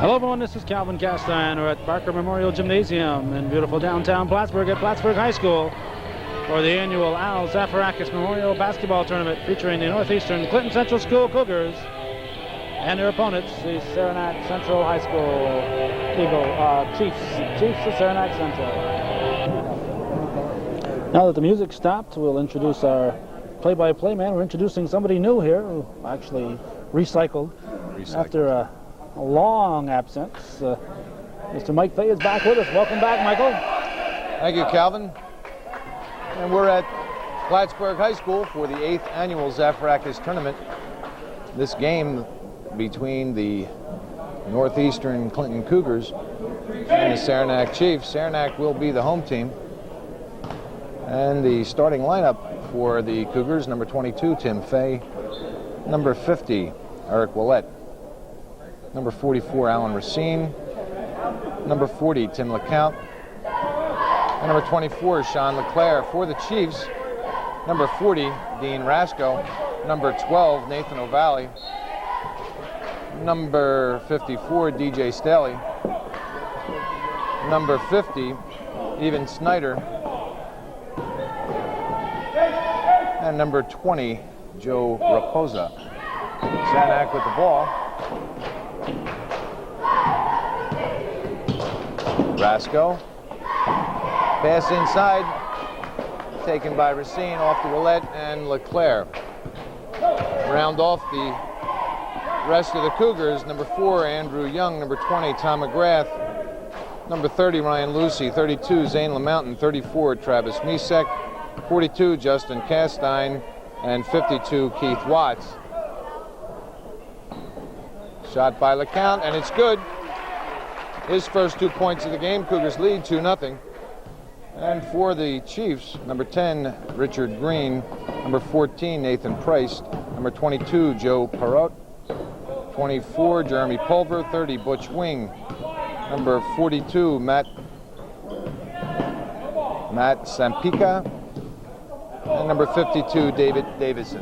Hello everyone, this is Calvin Castine. We're at Barker Memorial Gymnasium in beautiful downtown Plattsburgh at Plattsburgh High School for the annual Al Zaferakis Memorial Basketball Tournament featuring the Northeastern Clinton Central School Cougars and their opponents, the Saranac Central High School Chiefs of Saranac Central. Now that the music stopped, we'll introduce our play-by-play man. We're introducing somebody new here who actually recycled. After a long absence. Mr. Mike Fay is back with us. Welcome back, Michael. Thank you, Calvin. And we're at Plattsburgh High School for the 8th annual Zaferakis tournament. This game between the Northeastern Clinton Cougars and the Saranac Chiefs. Saranac will be the home team. And the starting lineup for the Cougars: number 22, Tim Fay; number 50, Eric Willett; number 44, Alan Racine; number 40, Tim LeCount; and number 24, Sean LeClaire. For the Chiefs, number 40, Dean Rasco; number 12, Nathan O'Valley; number 54, DJ Staley; number 50, Evan Snyder; and number 20, Joe Raposa. Saranac with the ball. Rasco. Pass inside. Taken by Racine, off to Willett and LeClaire. Round off the rest of the Cougars: number 4, Andrew Young; number 20, Tom McGrath; number 30, Ryan Lucy; 32, Zane LaMountain; 34, Travis Misek; 42, Justin Castine; and 52, Keith Watts. Shot by LeCount, and it's good. His first 2 points of the game. Cougars lead 2-0. And for the Chiefs, number 10, Richard Green; number 14, Nathan Price; number 22, Joe Parrott; 24, Jeremy Pulver; 30, Butch Wing; number 42, Matt Sampica; and number 52, David Davison.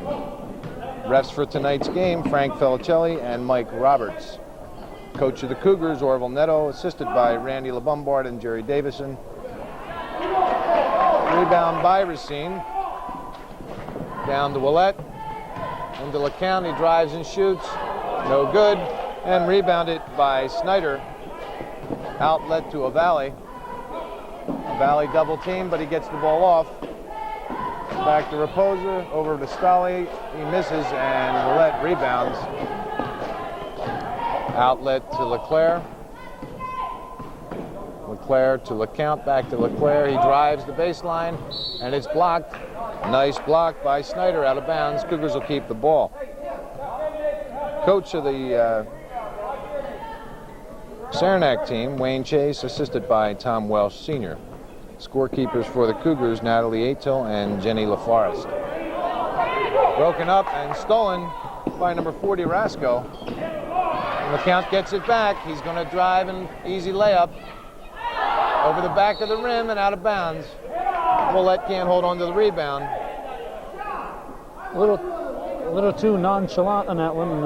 Refs for tonight's game: Frank Felicelli and Mike Roberts. Coach of the Cougars, Orville Netto, assisted by Randy LeBombard and Jerry Davison. Rebound by Racine. Down to Willett. Into LeCount. He drives and shoots. No good. And rebounded by Snyder. Outlet to O'Valley. O'Valley double team, but he gets the ball off. Back to Raposa, over to Stolly. He misses, and Willett rebounds. Outlet to LeClaire. LeClaire to LeCount, back to LeClaire. He drives the baseline, and it's blocked. Nice block by Snyder, out of bounds. Cougars will keep the ball. Coach of the Saranac team, Wayne Chase, assisted by Tom Welsh Sr. Scorekeepers for the Cougars, Natalie Atil and Jenny LaForest. Broken up and stolen by number 40, Rasco. LeCount gets it back. He's going to drive an easy layup over the back of the rim and out of bounds. Willett can't hold on to the rebound. A little too nonchalant on that one.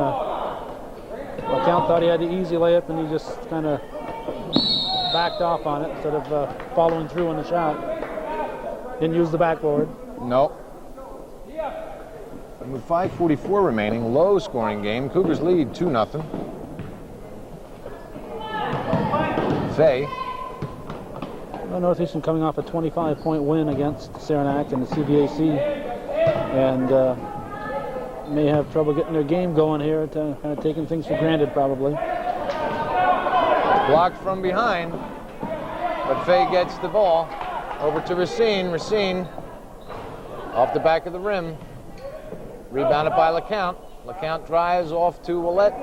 LeCount thought he had the easy layup, and he just kind of backed off on it instead of following through on the shot. Didn't use the backboard. Nope. With 5:44 remaining, low scoring game. Cougars lead 2-0. Fay. Well, Northeastern coming off a 25-point win against Saranac in the CBAC, and may have trouble getting their game going here, kind of taking things for granted probably. Blocked from behind, but Fay gets the ball over to Racine. Racine off the back of the rim, rebounded by LeCount. LeCount drives off to Willett,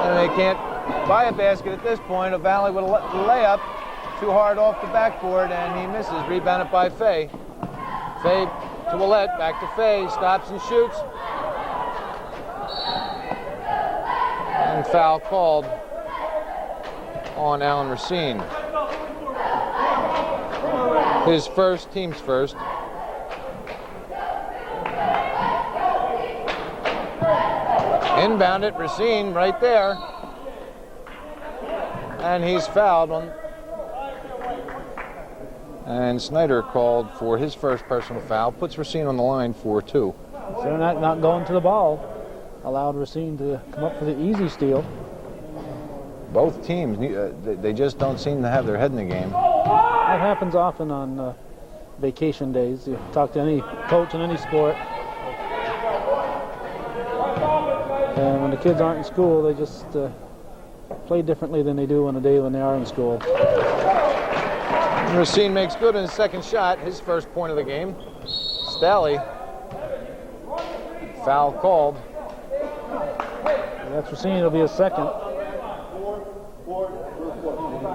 and they can't buy a basket at this point. O'Valley with a layup, too hard off the backboard, and he misses. Rebounded by Fay. Fay to Willett, back to Fay, stops and shoots. And foul called on Alan Racine. His first, team's first. Inbound it, Racine right there. And he's fouled on. And Snyder called for his first personal foul, puts Racine on the line for 2. Saranac not going to the ball. Allowed Racine to come up for the easy steal. Both teams, they just don't seem to have their head in the game. That happens often on vacation days. You talk to any coach in any sport, and when the kids aren't in school, they just play differently than they do on a day when they are in school. Racine makes good on his second shot, his first point of the game. Staley, foul called. That's Racine, it'll be a second.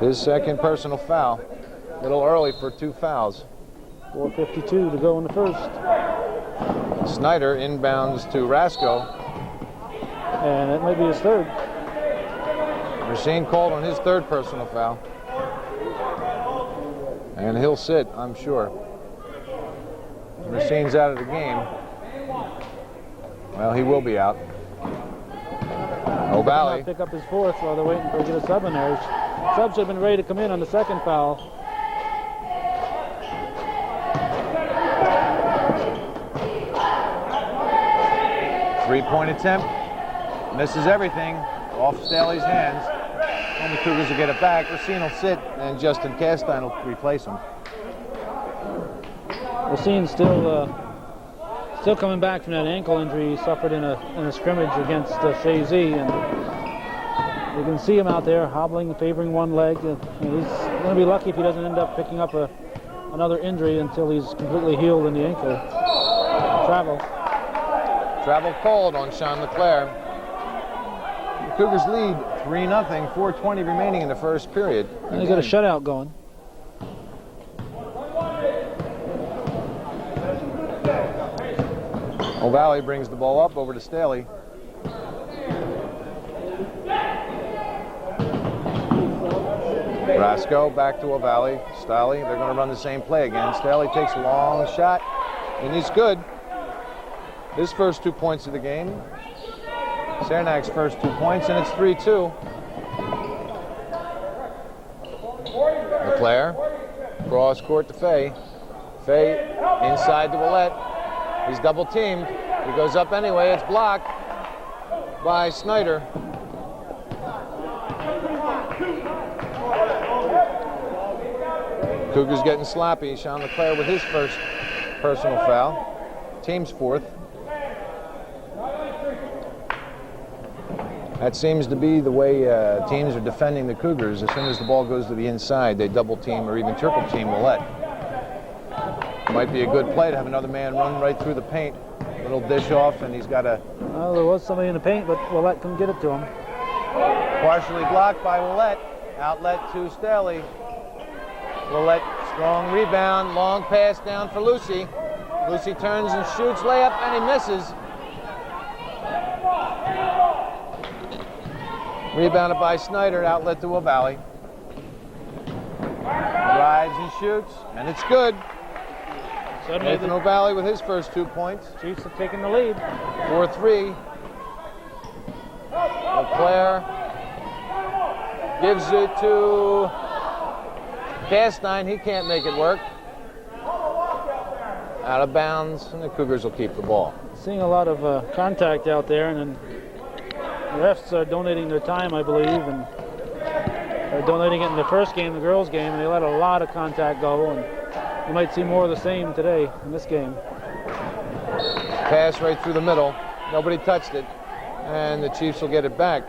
His second personal foul. A little early for 2 fouls. 4:52 to go in the first. Snyder inbounds to Rasco. And it might be his third. Racine called on his third personal foul. And he'll sit, I'm sure. Racine's out of the game. Well, he will be out. O'Bally. Pick up his fourth while they're waiting for to get a sub in there. Sub should have been ready to come in on the second foul. Three-point attempt. Misses everything. Off Staley's hands. And the Cougars will get it back. Racine will sit, and Justin Castine will replace him. Racine's still coming back from that ankle injury he suffered in a scrimmage against Shazy, and you can see him out there hobbling, favoring one leg. And he's going to be lucky if he doesn't end up picking up another injury until he's completely healed in the ankle. Travel called on Sean LeClaire. The Cougars lead 3-0, 4:20 remaining in the first period. And they got a shutout going. O'Valley brings the ball up over to Staley. Rasco back to O'Valley. Staley, they're going to run the same play again. Staley takes a long shot, and he's good. His first 2 points of the game. Saranac's first 2 points, and it's 3-2. LeClaire, cross court to Fay. Fay inside to Willett. He's double teamed. He goes up anyway. It's blocked by Snyder. Cougars getting sloppy. Sean LeClaire with his first personal foul. Team's fourth. That seems to be the way teams are defending the Cougars. As soon as the ball goes to the inside, they double team or even triple team Willett. Might be a good play to have another man run right through the paint. Little dish off, and he's got a... Well, there was somebody in the paint, but Willett couldn't get it to him. Partially blocked by Willett. Outlet to Staley. Willett, strong rebound, long pass down for Lucy. Lucy turns and shoots, layup, and he misses. Rebounded by Snyder, outlet to O'Valley. Drives and shoots, and it's good. Nathan O'Valley with his first 2 points. Chiefs have taken the lead. 4-3. LeClaire gives it to Castine. He can't make it work. Out of bounds, and the Cougars will keep the ball. Seeing a lot of contact out there, and then the refs are donating their time, I believe, and they're donating it in the first game, the girls' game, and they let a lot of contact go, and you might see more of the same today in this game. Pass right through the middle. Nobody touched it, and the Chiefs will get it back.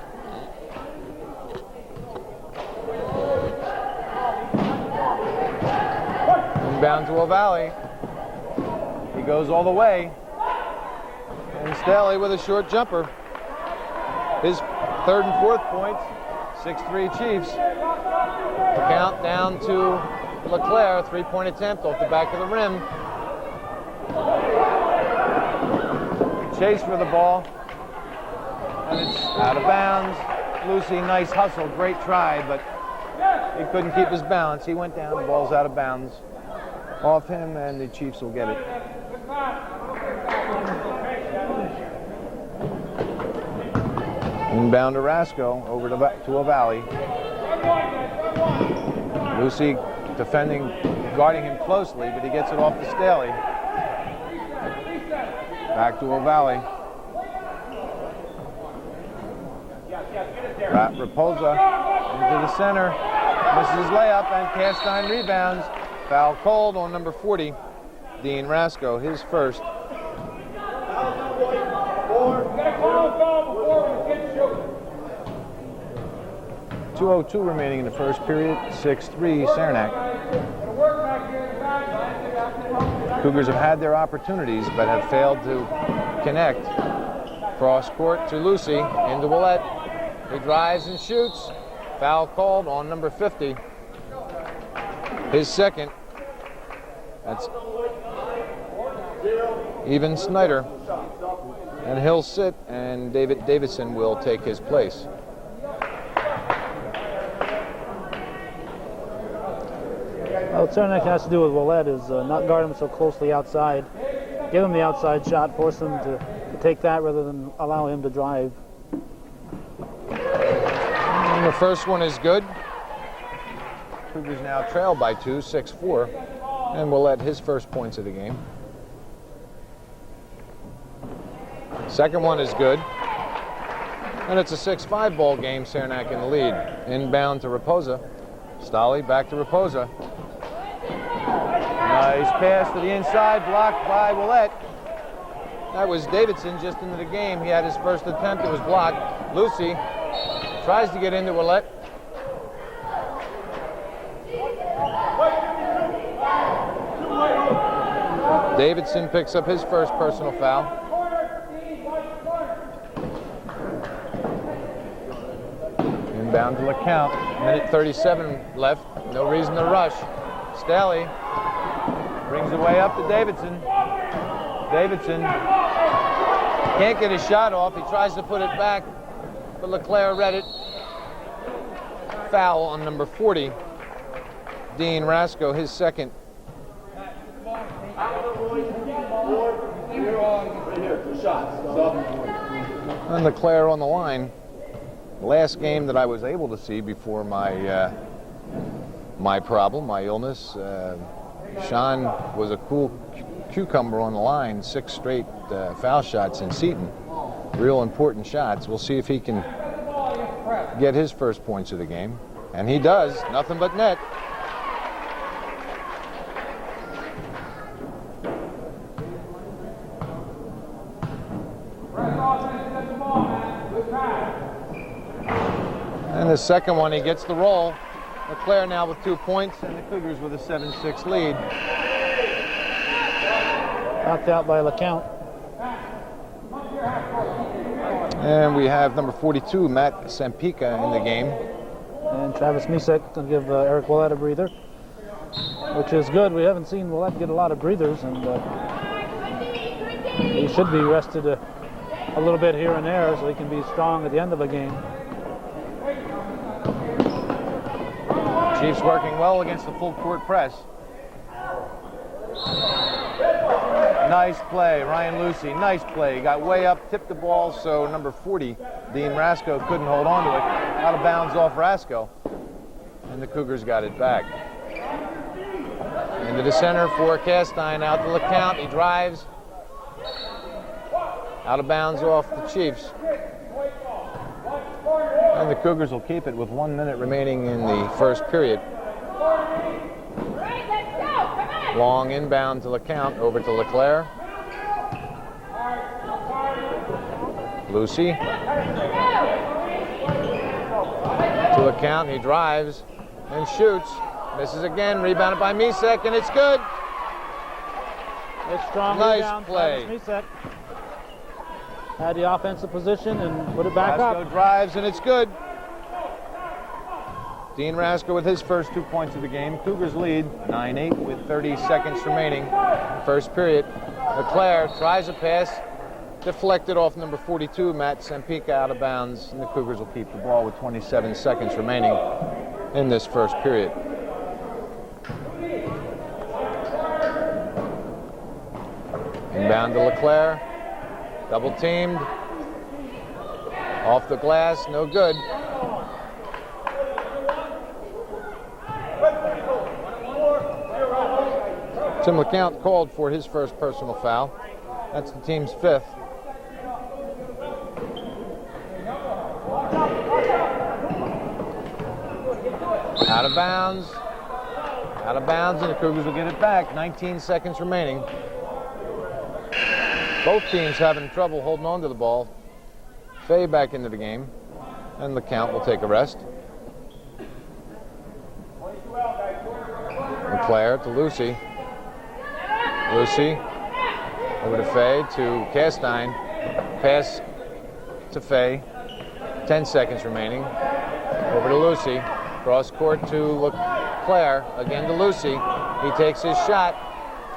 Inbound to O'Valley. He goes all the way. And Staley with a short jumper. His third and fourth points. 6-3 Chiefs. The count down to LeClaire. 3-point attempt off the back of the rim. Chase for the ball. And it's out of bounds. Lucy, nice hustle. Great try, but he couldn't keep his balance. He went down. The ball's out of bounds. Off him, and the Chiefs will get it. Inbound to Rasco, over to a Valley. Lucy defending, guarding him closely, but he gets it off to Staley. Back to O'Valley. Raposa into the center. Misses his layup, and Castine rebounds. Foul called on number 40, Dean Rasco, his first. 2:02 remaining in the first period. 6-3 Saranac. Cougars have had their opportunities, but have failed to connect. Cross court to Lucy, into Willett. He drives and shoots. Foul called on number 50. His second. That's Even Snyder. And he'll sit, and David Davidson will take his place. What Saranac has to do with Willett is not guard him so closely outside. Give him the outside shot, force him to take that rather than allow him to drive. And the first one is good. Cougars now trail by 2, 6-4. And Willett his first points of the game. Second one is good. And it's a 6-5 ball game, Saranac in the lead. Inbound to Raposa. Stolle back to Raposa. Nice pass to the inside, blocked by Willett. That was Davidson just into the game. He had his first attempt, it was blocked. Lucy tries to get into Willett. Davidson picks up his first personal foul. Inbound to LeCount. Minute 37 left. No reason to rush. Staley brings it way up to Davidson. Davidson can't get his shot off. He tries to put it back, but LeClaire read it. Foul on number 40. Dean Rasco, his second. And LeClaire on the line. Last game that I was able to see before my my problem, my illness, Sean was a cool cucumber on the line, 6 straight foul shots in Seton. Real important shots. We'll see if he can get his first points of the game. And he does, nothing but net. And the second one, he gets the roll. LeClaire now with 2 points, and the Cougars with a 7-6 lead. Knocked out by LeCount. And we have number 42, Matt Sampica, in the game. And Travis Misek to give Eric Willett a breather, which is good. We haven't seen Willett get a lot of breathers, and he should be rested a little bit here and there so he can be strong at the end of a game. Chiefs working well against the full court press. Nice play, Ryan Lucy, nice play. He got way up, tipped the ball, so number 40, Dean Rasco, couldn't hold on to it. Out of bounds off Rasco, and the Cougars got it back. Into the center for Castine, out to LeCount, he drives. Out of bounds off the Chiefs. And the Cougars will keep it with 1 minute remaining in the first period. Long inbound to LeCount, over to LeClaire. Lucy. To LeCount, he drives and shoots. Misses again, rebounded by Misek, and it's good. It's strong nice rebound, play. Misek had the offensive position and put it back Rasco up. drives, and it's good. Dean Rasco with his first 2 points of the game. Cougars lead 9-8 with 30 seconds remaining. First period. LeClaire tries a pass, deflected off number 42, Matt Sampica, out of bounds, and the Cougars will keep the ball with 27 seconds remaining in this first period. Inbound to LeClaire. Double teamed. Off the glass, no good. Tim LeCount called for his first personal foul. That's the team's 5th. Out of bounds. Out of bounds, and the Cougars will get it back. 19 seconds remaining. Both teams having trouble holding on to the ball. Fay back into the game, and LeCount will take a rest. LeClaire to Lucy. Lucy over to Fay to Castine. Pass to Fay. 10 seconds remaining. Over to Lucy. Cross court to LeClaire. Again to Lucy. He takes his shot.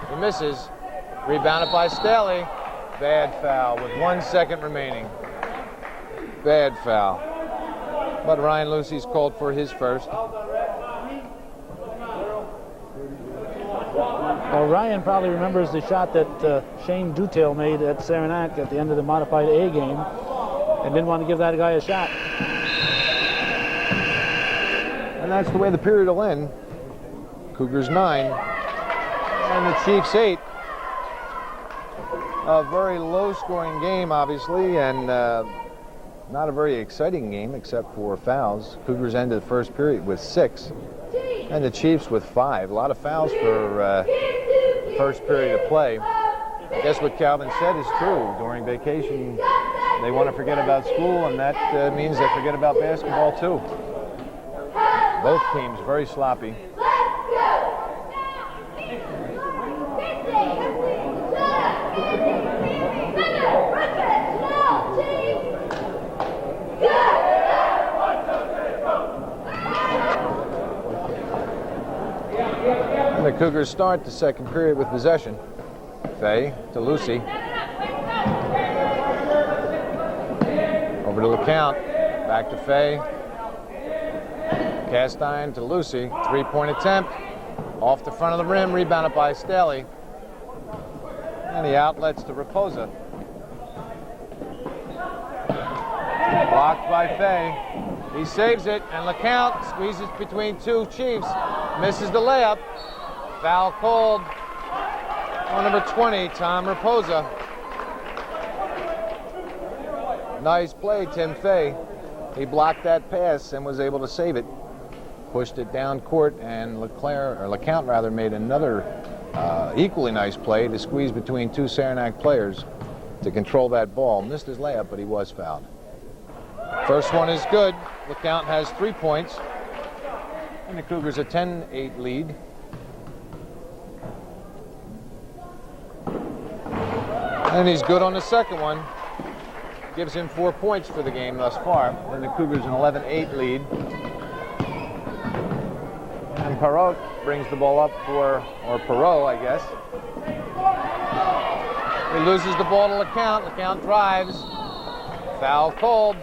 He misses. Rebounded by Staley. Bad foul with 1 second remaining. Bad foul. But Ryan Lucy's called for his first. Well, Ryan probably remembers the shot that Shane Dutail made at Saranac at the end of the modified A game and didn't want to give that guy a shot. And that's the way the period will end. Cougars 9 and the Chiefs 8. A very low-scoring game, obviously, and not a very exciting game except for fouls. Cougars ended the first period with 6, and the Chiefs with 5. A lot of fouls for the first period of play. I guess what Calvin said is true. During vacation, they want to forget about school, and that means they forget about basketball too. Both teams very sloppy. And the Cougars start the second period with possession. Fay to Lucy. Over to LeCount. Back to Fay. Castine to Lucy. 3-point attempt. Off the front of the rim. Rebounded by Staley. And the outlets to Raposa. Blocked by Fay. He saves it, and LeCount squeezes between two Chiefs. Misses the layup. Foul called on number 20, Tom Raposa. Nice play, Tim Fay. He blocked that pass and was able to save it. Pushed it down court, and LeCount made another equally nice play to squeeze between two Saranac players to control that ball. Missed his layup, but he was fouled. First one is good. LeCount has 3 points. And the Cougars a 10-8 lead. And he's good on the second one. Gives him 4 points for the game thus far. And the Cougars an 11-8 lead. And Perot brings the ball up or Perot, I guess. He loses the ball to LeCount. LeCount drives. Foul called.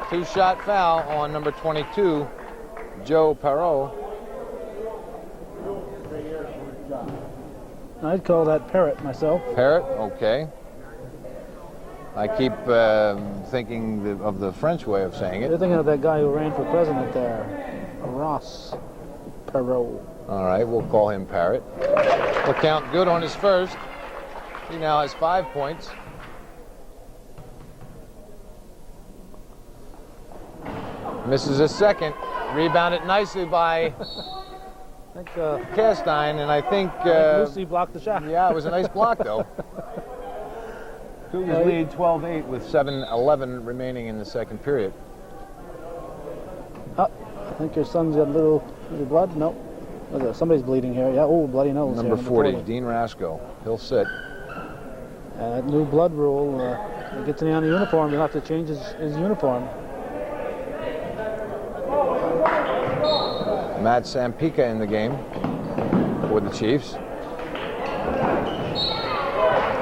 2-shot foul on number 22, Joe Perot. I'd call that Parrott myself. Parrott, okay. I keep thinking of the French way of saying it. You're thinking of that guy who ran for president there, Ross Perot. All right, we'll call him Parrott. LeCount good on his first. He now has 5 points. Misses a second. Rebounded nicely by Castine, and I think Lucy blocked the shot. Yeah, it was a nice block, though. Cougars lead 12-8 with 7:11 remaining in the second period. I think your son's got a little blood. No, somebody's bleeding here. Yeah, oh, bloody nose. Number 40, Dean Rasco. He'll sit. That new blood rule it gets in on the uniform. He'll have to change his uniform. Matt Sampica in the game for the Chiefs.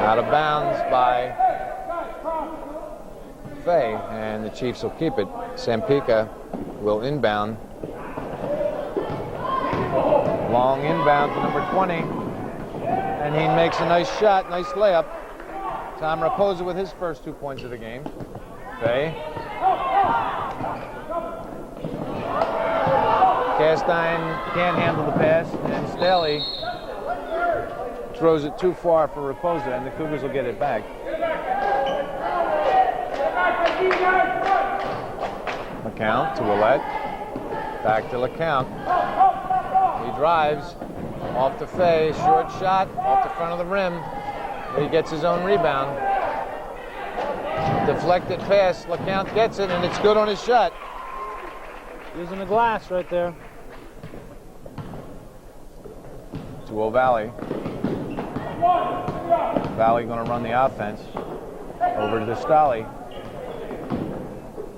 Out of bounds by Fay, and the Chiefs will keep it. Sampica will inbound. Long inbound to number 20. And he makes a nice shot, nice layup. Tom Raposa with his first 2 points of the game. Fay. Castine can't handle the pass, and Staley throws it too far for Raposa, and the Cougars will get it back. LeCount to Willett. Back to LeCount. He drives off to Fay. Short shot off the front of the rim. He gets his own rebound. Deflected pass. LeCount gets it, and it's good on his shot. Using the glass right there. To O'Valley. Valley going to run the offense. Over to Staley.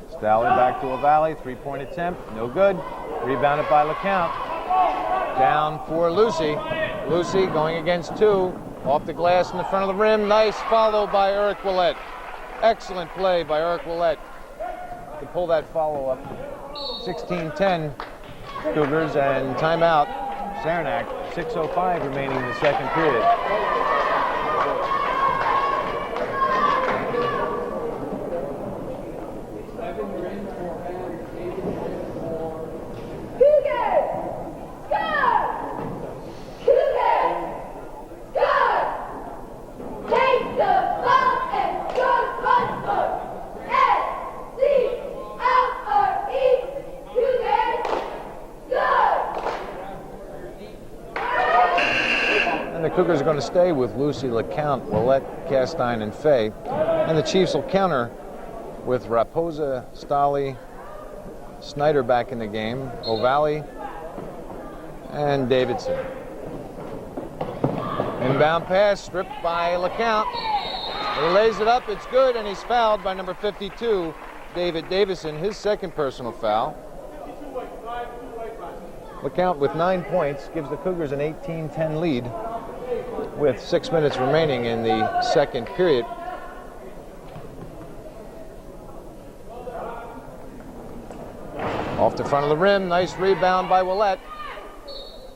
Staley back to O'Valley. Three-point attempt. No good. Rebounded by LeCount. Down for Lucy. Lucy going against two. Off the glass in the front of the rim. Nice follow by Eric Willett. Excellent play by Eric Willett to pull that follow up. 16-10 Cougars, and timeout Saranac. 6:05 remaining in the second period. Cougars are going to stay with Lucy, LeCount, Willett, Castine, and Fay. And the Chiefs will counter with Raposa, Staley, Snyder back in the game, O'Valley, and Davidson. Inbound pass stripped by LeCount. He lays it up, it's good, and he's fouled by number 52, David Davison, his second personal foul. LeCount with 9 points gives the Cougars an 18-10 lead with 6 minutes remaining in the second period. Off the front of the rim, nice rebound by Willett.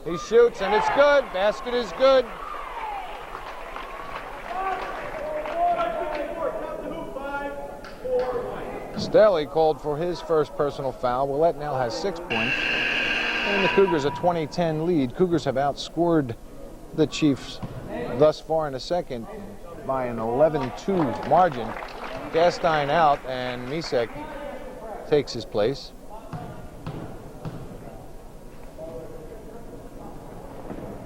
He shoots and it's good, basket is good. Staley called for his first personal foul. Willett now has 6 points. And the Cougars a 20-10 lead. Cougars have outscored the Chiefs thus far in the second by an 11-2 margin. Castine out, and Misek takes his place.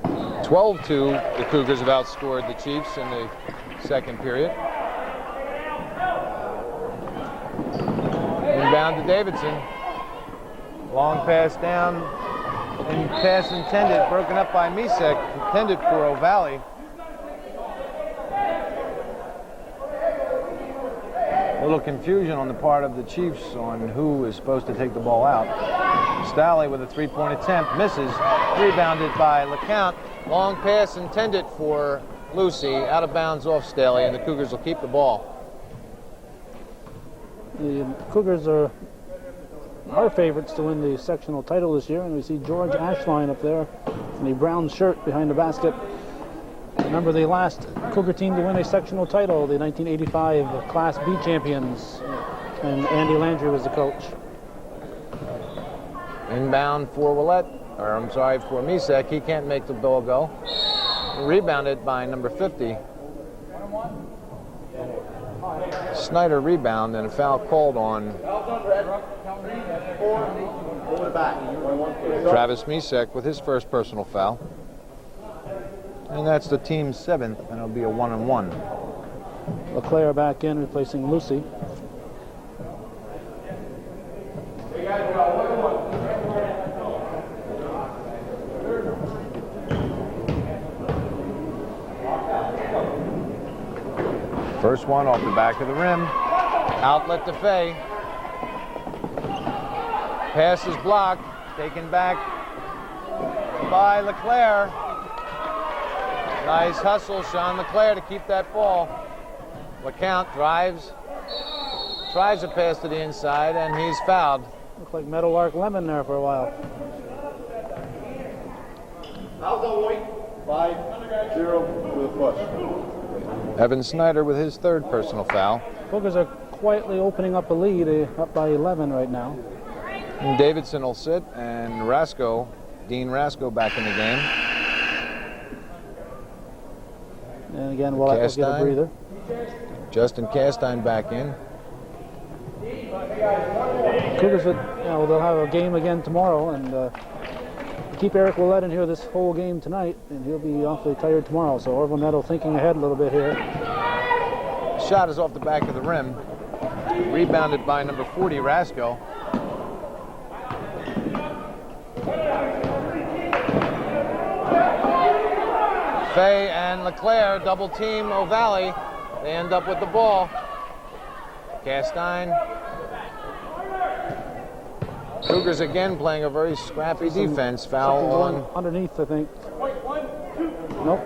(12-2), the Cougars have outscored the Chiefs in the second period. Inbound to Davidson. Long pass down, and pass intended, broken up by Misek, intended for O'Valley. A little confusion on the part of the Chiefs on who is supposed to take the ball out. Staley with a three-point attempt, misses, rebounded by LeCount. Long pass intended for Lucy, out of bounds off Staley, and the Cougars will keep the ball. The Cougars are our favorites to win the sectional title this year, and we see George Ashline up there in a brown shirt behind the basket. Remember the last Cougar team to win a sectional title, the 1985 Class B champions, and Andy Landry was the coach. Inbound for Willett, or I'm sorry, for Misek. He can't make the ball go. Rebounded by number 50. Snyder rebound, and a foul called on Travis Misek with his first personal foul. And that's the team's 7th, and it'll be a 1-on-1. LeClaire back in, replacing Lucy. First one off the back of the rim. Outlet to Fay. Pass is blocked. Taken back by LeClaire. Nice hustle, Sean LeClaire, to keep that ball. LeCount drives. Tries a pass to the inside, and he's fouled. Looked like Meadowlark Lemon there for a while. How's that white? 5-0 with a push. Evan Snyder with his third personal foul. Cougars are quietly opening up a lead, up by 11 right now. And Davidson will sit, and Dean Rasco back in the game. And again, we'll have to get a breather. Justin Castine back in. Cougars, they'll have a game again tomorrow, and keep Eric Willett in here this whole game tonight, and he'll be awfully tired tomorrow. So Orville Nettle thinking ahead a little bit here. Shot is off the back of the rim. Rebounded by number 40, Rasco. Fay and LeClaire double team O'Valley. They end up with the ball. Castine. Cougars again playing a very scrappy defense. Foul on underneath, I think. Nope.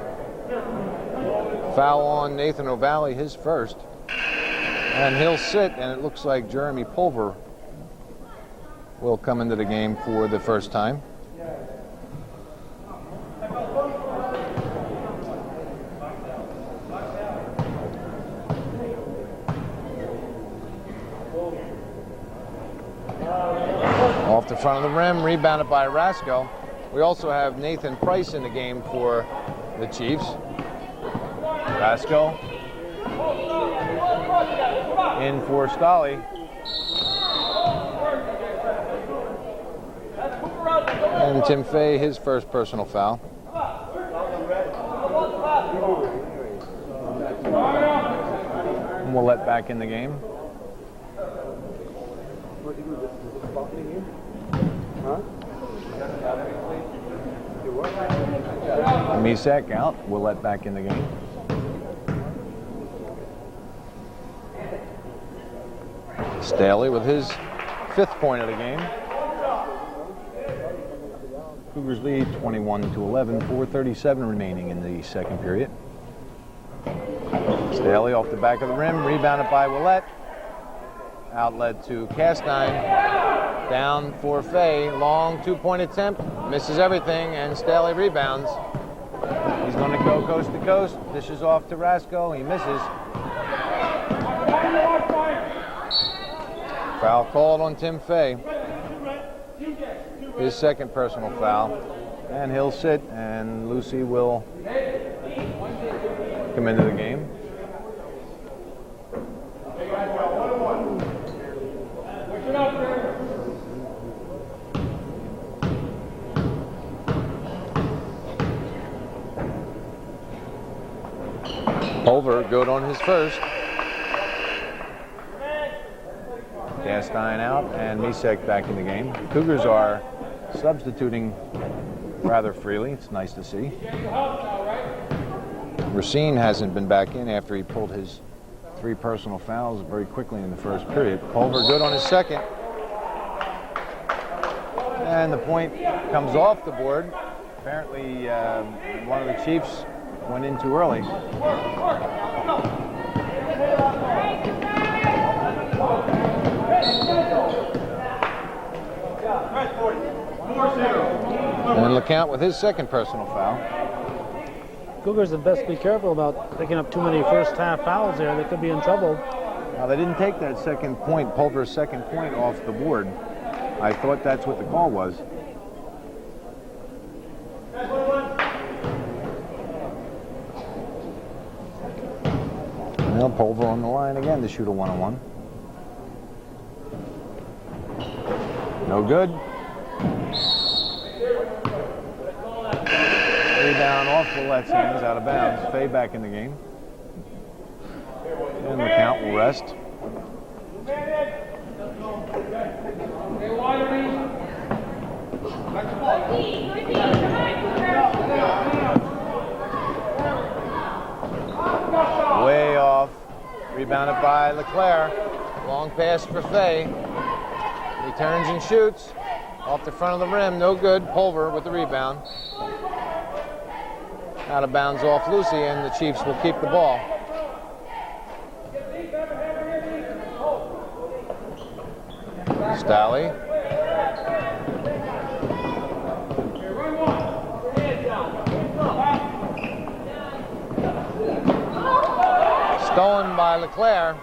Foul on Nathan O'Valley, his first. And he'll sit, and it looks like Jeremy Pulver will come into the game for the first time. Off the front of the rim, rebounded by Rasco. We also have Nathan Price in the game for the Chiefs. Rasco in for Stolly. And Tim Fay, his first personal foul. And we'll let back in the game. Misak out. We'll let back in the game. Staley with his 5th point of the game. Cougars lead 21-11, 4:37 remaining in the second period. Staley off the back of the rim, rebounded by Willett. Outlet to Castine. Down for Fay. Long 2-point attempt. Misses everything, and Staley rebounds. He's going to go coast to coast. Dishes off to Rasco. He misses. Foul called on Tim Fay. His second personal foul. And he'll sit, and Lucy will come into the game. Pulver good on his first. Castine out, and Misak back in the game. Cougars are substituting rather freely. It's nice to see. Racine hasn't been back in after he pulled his 3 personal fouls very quickly in the first period. Pulver good on his second. And the point comes off the board. Apparently, one of the Chiefs went in too early. And LeCount with his second personal foul. Cougars had best be careful about picking up too many first half fouls there. They could be in trouble. Now, they didn't take that second point, Pulver's second point, off the board. I thought that's what the call was. Well, Pulver on the line again to shoot a 1-on-1. No good. Rebound off Willett's hands, out of bounds. Fay back in the game. And the count will rest. Way off. Rebounded by LeClaire. Long pass for Fay. He turns and shoots. Off the front of the rim, no good. Pulver with the rebound. Out of bounds off Lucy, and the Chiefs will keep the ball. Staley. Stolen by LeClaire.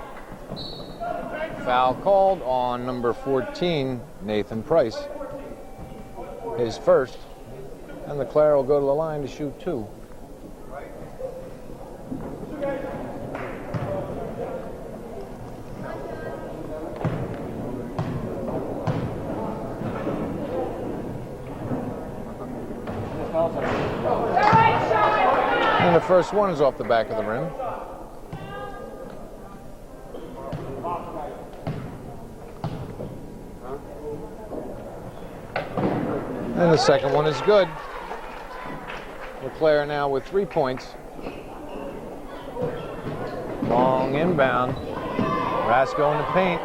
Foul called on number 14, Nathan Price. His first. And Leclerc will go to the line to shoot 2. And the first one is off the back of the rim. And the second one is good. Leclerc now with 3 points. Long inbound. Rasco in the paint.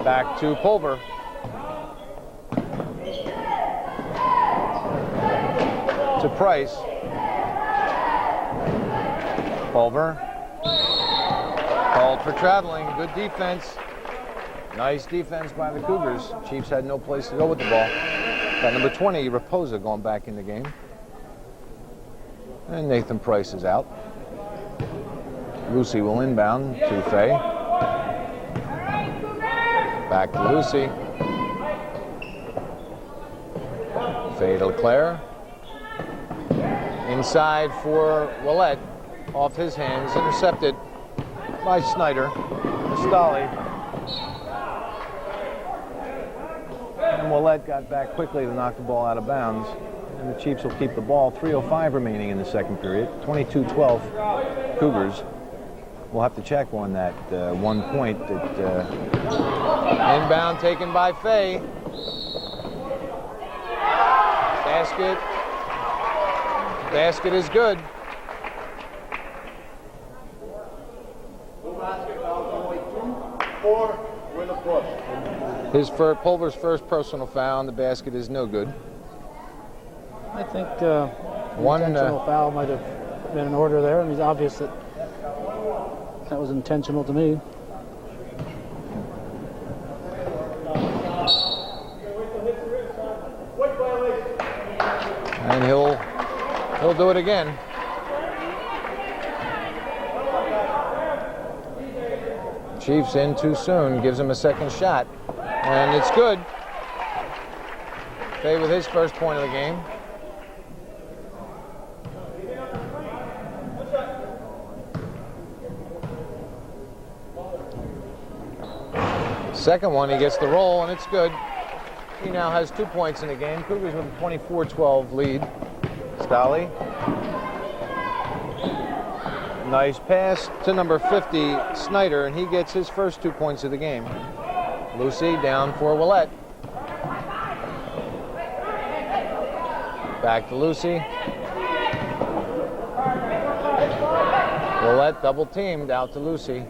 Back to Pulver. To Price. Pulver. Called for traveling. Good defense. Nice defense by the Cougars. Chiefs had no place to go with the ball. Got number 20, Raposa, going back in the game. And Nathan Price is out. Lucy will inbound to Fay. Back to Lucy. Fay to Leclerc. Inside for Willett. Off his hands, intercepted by Snyder. Stolly. And Willett got back quickly to knock the ball out of bounds. And the Chiefs will keep the ball. 3:05 remaining in the second period. 22-12 Cougars. We'll have to check on that 1 point that inbound taken by Fay. Basket. Basket is good. Pulver's first personal foul on the basket is no good. I think one intentional foul might have been in order there, and it's obvious that that was intentional to me. And he'll do it again. Chiefs in too soon, gives him a second shot. And it's good. Fay with his first point of the game. Second one, he gets the roll, and it's good. He now has 2 points in the game. Cougars with a 24-12 lead. Stolly. Nice pass to number 50, Snyder, and he gets his first 2 points of the game. Lucy down for Willett. Back to Lucy. Willett double teamed out to Lucy.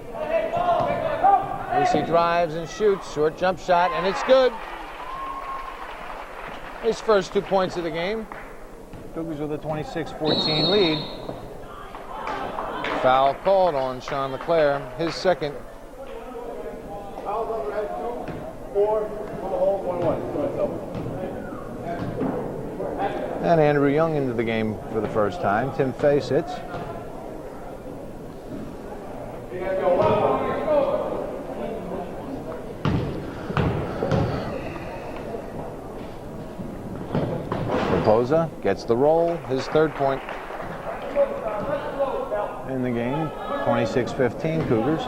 Lucy drives and shoots, short jump shot, and it's good. His first 2 points of the game. Cougars with a 26-14 lead. Foul called on Sean Leclerc, his second. And Andrew Young into the game for the first time. Tim Fay sits. Raposa gets the roll, his third point in the game. 26-15 Cougars.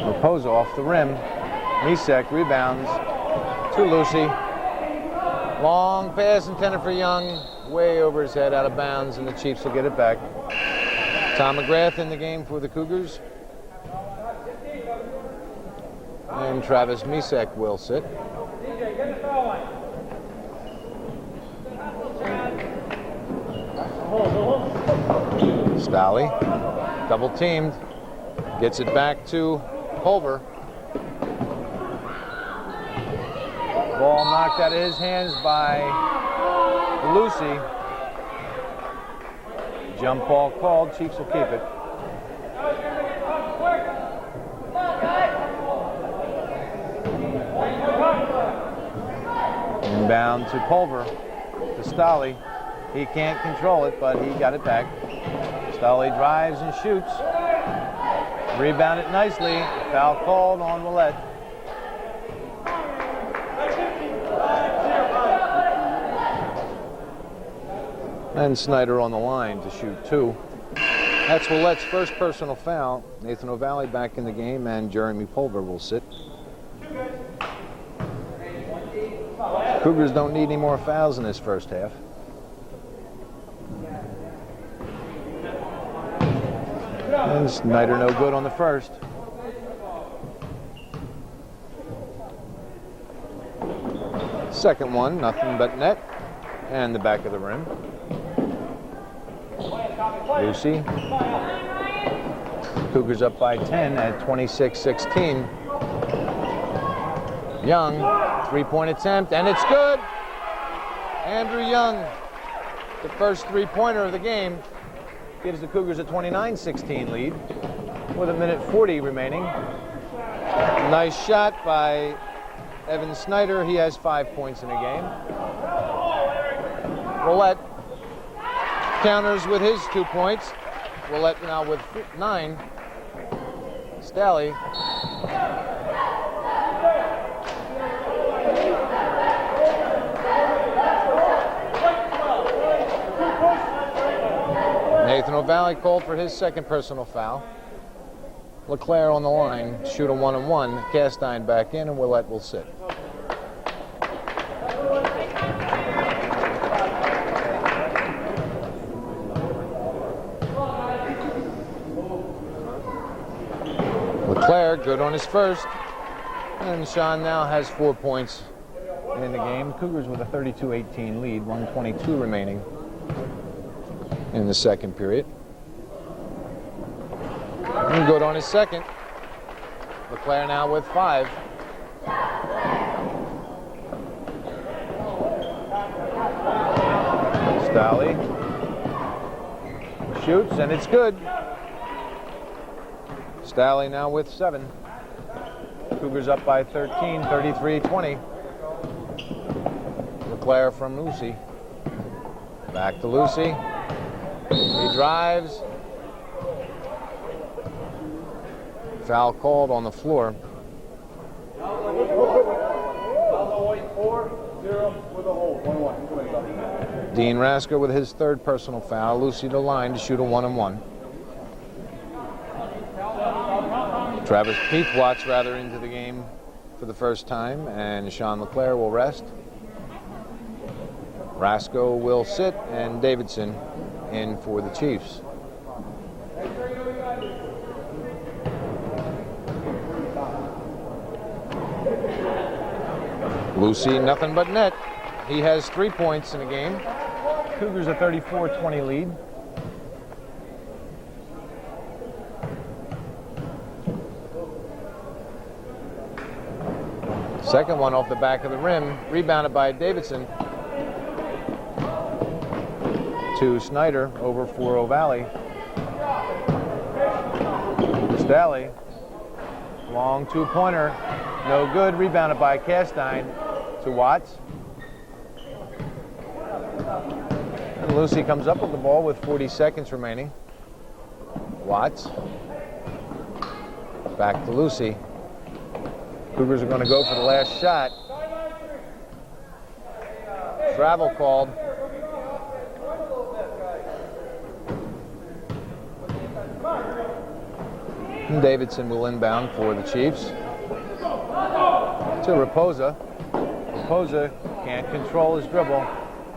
Raposa off the rim. Misek rebounds to Lucy. Long pass intended for Young, way over his head, out of bounds, and the Chiefs will get it back. Tom McGrath in the game for the Cougars. And Travis Misek will sit. Stolly, double teamed, gets it back to Pulver. Ball knocked out of his hands by Lucy. Jump ball called, Chiefs will keep it. Inbound to Pulver, to Stolly. He can't control it, but he got it back. Stolly drives and shoots. Rebounded nicely. Foul called on Willett. And Snyder on the line to shoot 2. That's Willett's first personal foul. Nathan O'Valley back in the game, and Jeremy Pulver will sit. Cougars don't need any more fouls in this first half. And Snyder no good on the first. Second one, nothing but net. And the back of the rim. Lucy. Cougars up by 10 at 26-16. Young, 3-point attempt, and it's good. Andrew Young, the first 3-pointer of the game, gives the Cougars a 29-16 lead with 1:40 remaining. Nice shot by Evan Snyder. He has 5 points in the game. Willett counters with his 2 points. Willett now with 9. Stally. Nathan O'Valley called for his second personal foul. LeClaire on the line, shoot a 1-and-1. Castine back in, and Willett will sit. LeClaire good on his first, and Sean now has 4 points in the game. Cougars with a 32-18 lead, 1:22 remaining in the second period. And good on his second. LeClaire now with 5. Stally shoots, and it's good. Stally now with 7. Cougars up by 13, 33-20. LeClaire from Lucy. Back to Lucy. He drives. Foul called on the floor. Dean Rasker with his third personal foul. Lucy to line to shoot a 1-and-1. Travis Peathwatt's rather into the game for the first time, and Sean LeClaire will rest. Rasko will sit, and Davidson in for the Chiefs. Lucy, nothing but net. He has 3 points in the game. Cougars a 34-20 lead. Second one off the back of the rim, rebounded by Davidson. To Snyder, over for O'Valley. Stally, long 2-pointer, no good, rebounded by Castine. To Watts. And Lucy comes up with the ball with 40 seconds remaining. Watts. Back to Lucy. Cougars are going to go for the last shot. Travel called. And Davidson will inbound for the Chiefs. To Raposa. Raposa can't control his dribble.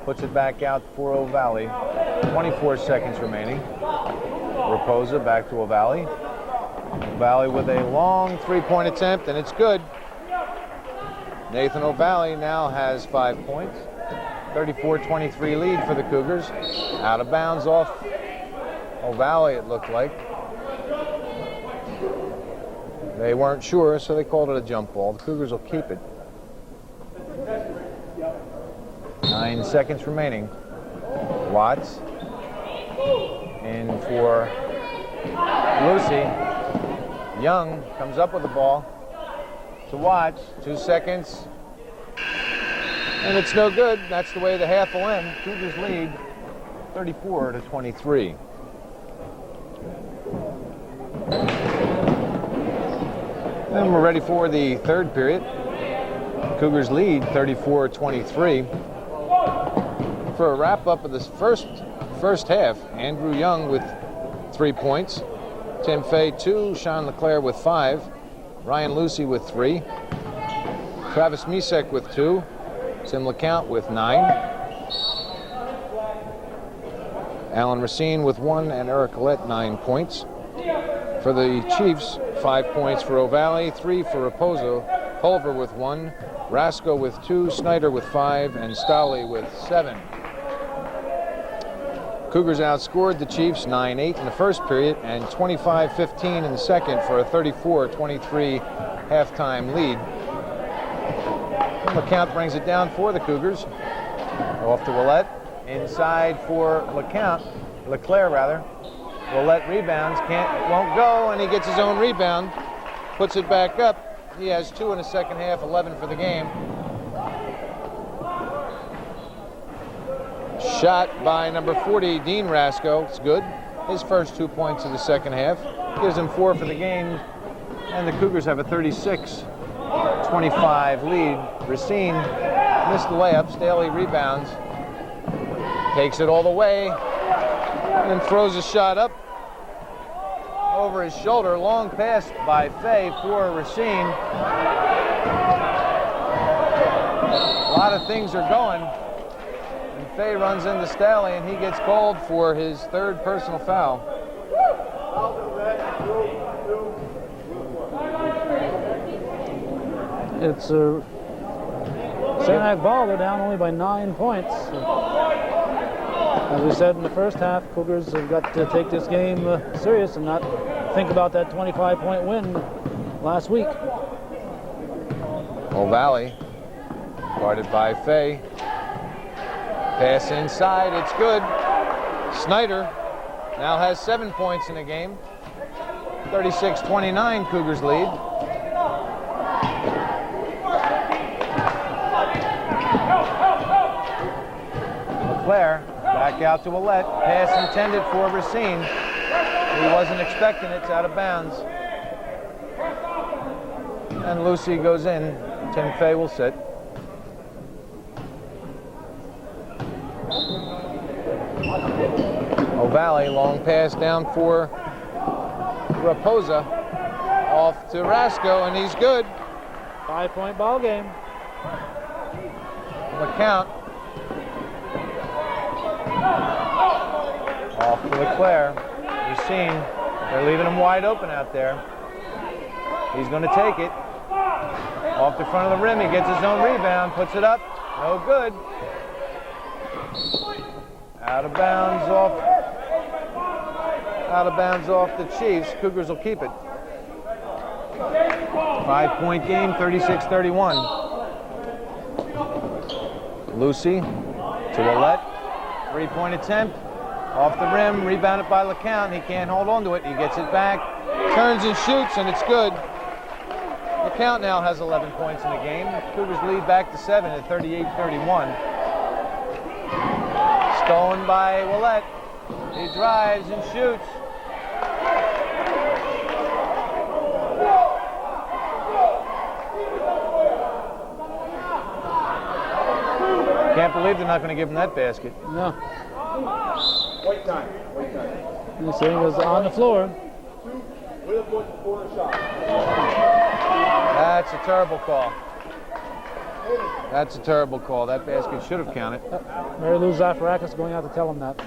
Puts it back out for O'Valley. 24 seconds remaining. Raposa back to O'Valley. O'Valley with a long 3-point attempt, and it's good. Nathan O'Valley now has 5 points. 34-23 lead for the Cougars. Out of bounds off O'Valley, it looked like. They weren't sure, so they called it a jump ball. The Cougars will keep it. 9 seconds remaining. Watts in for Lucy. Young comes up with the ball to Watts. 2 seconds. And it's no good. That's the way the half will end. Cougars lead 34-23. And we're ready for the third period. Cougars lead 34-23. For a wrap-up of this first half, Andrew Young with 3 points, Tim Fay 2, Sean LeClaire with 5, Ryan Lucy with 3, Travis Misek with 2, Tim LeCount with 9, Alan Racine with 1, and Eric Collette 9 points. For the Chiefs, 5 points for O'Valley, 3 for Raposo, Pulver with 1, Rasco with 2, Snyder with 5, and Stowley with 7. Cougars outscored the Chiefs 9-8 in the first period and 25-15 in the second for a 34-23 halftime lead. LeCount brings it down for the Cougars. Off to Willett. Inside for LeClaire rather. Willett rebounds, won't go, and he gets his own rebound. Puts it back up. He has 2 in the second half, 11 for the game. Shot by number 40, Dean Rasco. It's good. His first 2 points of the second half. Gives him 4 for the game. And the Cougars have a 36-25 lead. Racine missed the layup. Staley rebounds. Takes it all the way. And then throws a shot up over his shoulder. Long pass by Fay for Racine. A lot of things are going. And Fay runs into Staley, and he gets called for his third personal foul. It's a Saranac ball. They're down only by 9 points. As we said in the first half, Cougars have got to take this game serious and not think about that 25-point win last week. O'Valley, guarded by Fay. Pass inside, it's good. Snyder now has 7 points in the game. 36-29, Cougars lead. LeClaire back out to Willett. Pass intended for Racine. He wasn't expecting it. It's out of bounds. And Lucy goes in. Tim Fay will sit. O'Valley, long pass down for Raposa. Off to Rasco, and he's good. 5-point ball game. LeCount. Off to LeClaire. Racine, they're leaving him wide open out there. He's going to take it. Off the front of the rim, he gets his own rebound, puts it up. No good. Out of bounds off the Chiefs. Cougars will keep it. 5-point game, 36-31. Lucy to Willett. 3-point attempt. Off the rim, rebounded by LeCount. He can't hold on to it. He gets it back, turns and shoots, and it's good. LeCount now has 11 points in the game. Cougars lead back to 7 at 38-31. Stolen by Willett. He drives and shoots. Can't believe they're not going to give him that basket. No. Wait time. The thing was on the floor. That's a terrible call. That's a terrible call. That basket should have counted. Mary Lou Zaferakis going out to tell him that.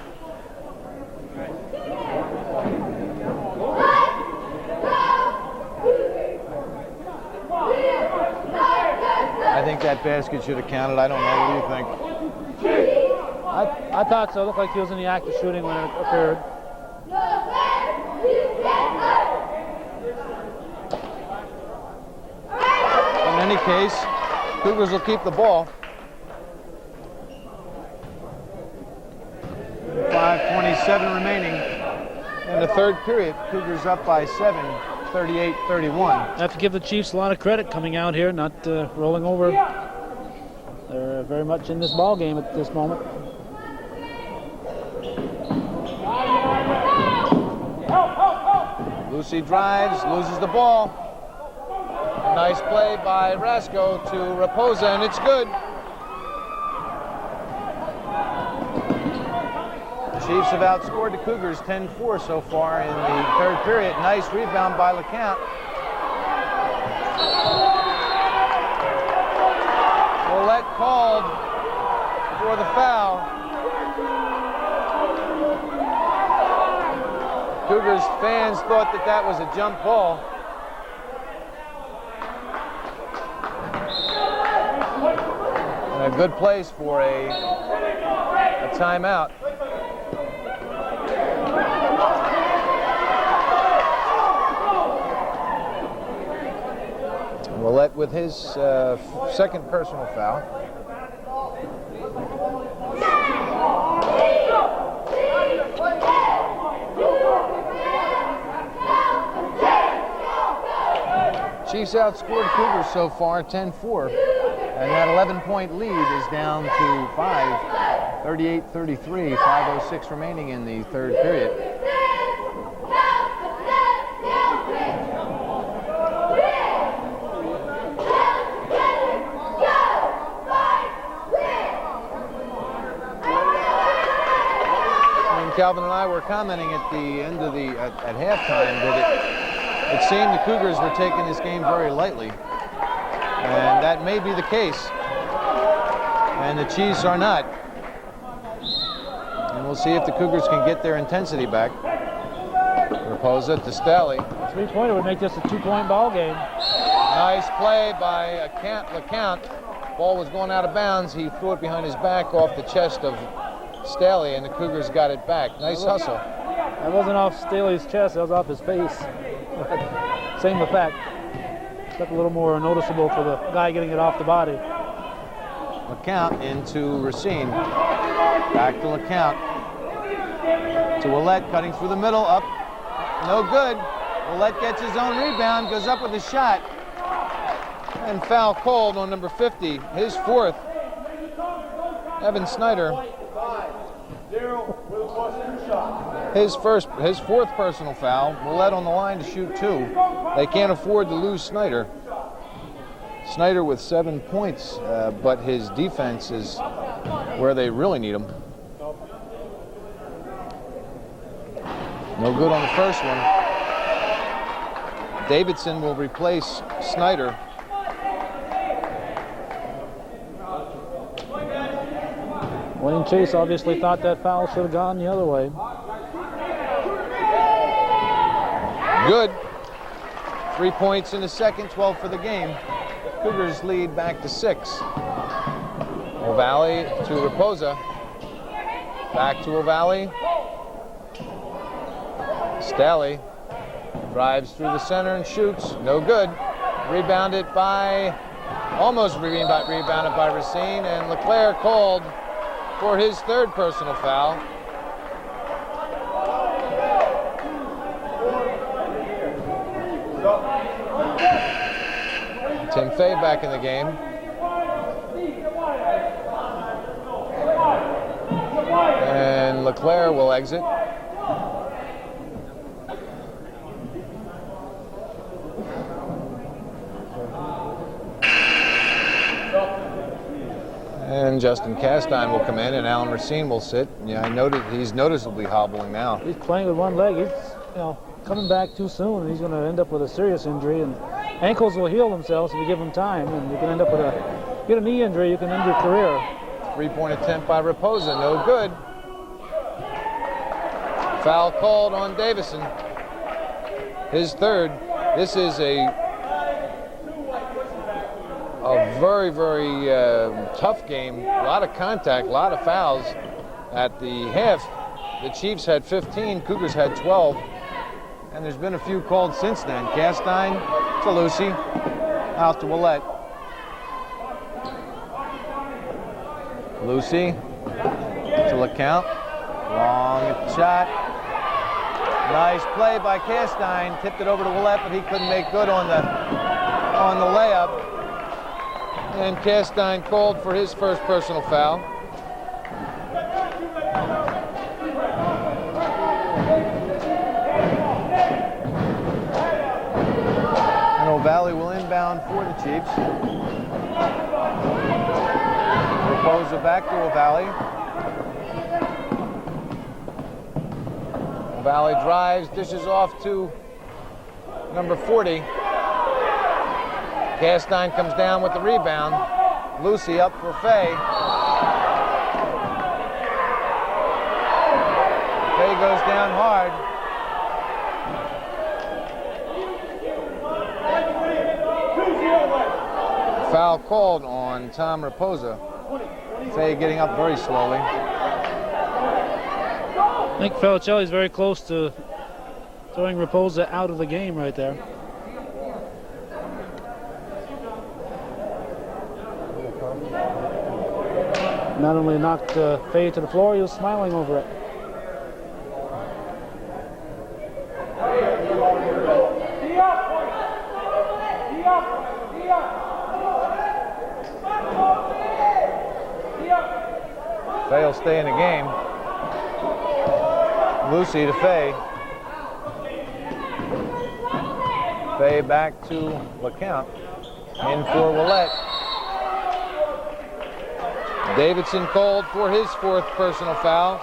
I think that basket should have counted. I don't know. What do you think? I thought so. It looked like he was in the act of shooting when it occurred. In any case, Cougars will keep the ball. 5:27 remaining in the third period. Cougars up by 7, 38-31. I have to give the Chiefs a lot of credit coming out here, not rolling over. They're very much in this ball game at this moment. Lucy drives, loses the ball. Nice play by Rasco to Raposa, and it's good. Chiefs have outscored the Cougars 10-4 so far in the third period. Nice rebound by LeCount. Willett called for the foul. Cougars fans thought that that was a jump ball. And a good place for a timeout. Willett with his second personal foul. Chiefs outscored Cougars so far 10-4, and that 11-point lead is down to 5, 38-33, 5:06 remaining in the third period. And Calvin and I were commenting at the end of at halftime that it seemed the Cougars were taking this game very lightly, and that may be the case, and the Chiefs are not. And we'll see if the Cougars can get their intensity back. Raposa to Staley. Three-pointer would make this a two-point ball game. Nice play by LeCount. Ball was going out of bounds. He threw it behind his back off the chest of Staley, and the Cougars got it back. Nice hustle. That wasn't off Staley's chest, that was off his face. Same effect. Look a little more noticeable for the guy getting it off the body. LeCount into Racine. Back to LeCount. To Willett, cutting through the middle, up. No good. Willett gets his own rebound, goes up with a shot. And foul called on number 50, his fourth. Evan Snyder. His fourth personal foul. Willett on the line to shoot two. They can't afford to lose Snyder. Snyder with 7 points, but his defense is where they really need him. No good on the first one. Davidson will replace Snyder. Wayne Chase obviously thought that foul should have gone the other way. Good. 3 points in the second, 12 for the game. Cougars lead back to 6. O'Valley to Raposa. Back to O'Valley. Staley drives through the center and shoots. No good. Rebounded by, almost rebounded by Racine, and Leclerc called for his third personal foul. Tim Fay back in the game. And Leclerc will exit. And Justin Castine will come in, and Alan Racine will sit. Yeah, I noted he's noticeably hobbling now. He's playing with one leg. He's, coming back too soon, and he's going to end up with a serious injury. And ankles will heal themselves if you give them time, and you can end up with get a knee injury. You can end your career. 3-point attempt by Raposa, no good. Foul called on Davison. His third. This is a very, very tough game. A lot of contact, a lot of fouls. At the half, the Chiefs had 15, Cougars had 12. And there's been a few called since then. Castine to Lucy, out to Willett. Lucy to LeCount. Long shot. Nice play by Castine. Tipped it over to Willett, but he couldn't make good on the layup. And Castine called for his first personal foul. Staley will inbound for the Chiefs. Raposa back to O'Valley. O'Valley drives, dishes off to number 40. Castine comes down with the rebound. Lucy up for Fay. Fay goes down hard. Foul called on Tom Raposa. Fay getting up very slowly. I think Felicelli's very close to throwing Raposa out of the game right there. Not only knocked Fay to the floor, he was smiling over it. Fay will stay in the game. Lucy to Fay. Fay back to LeCount. In for Willette. Davidson called for his 4th personal foul.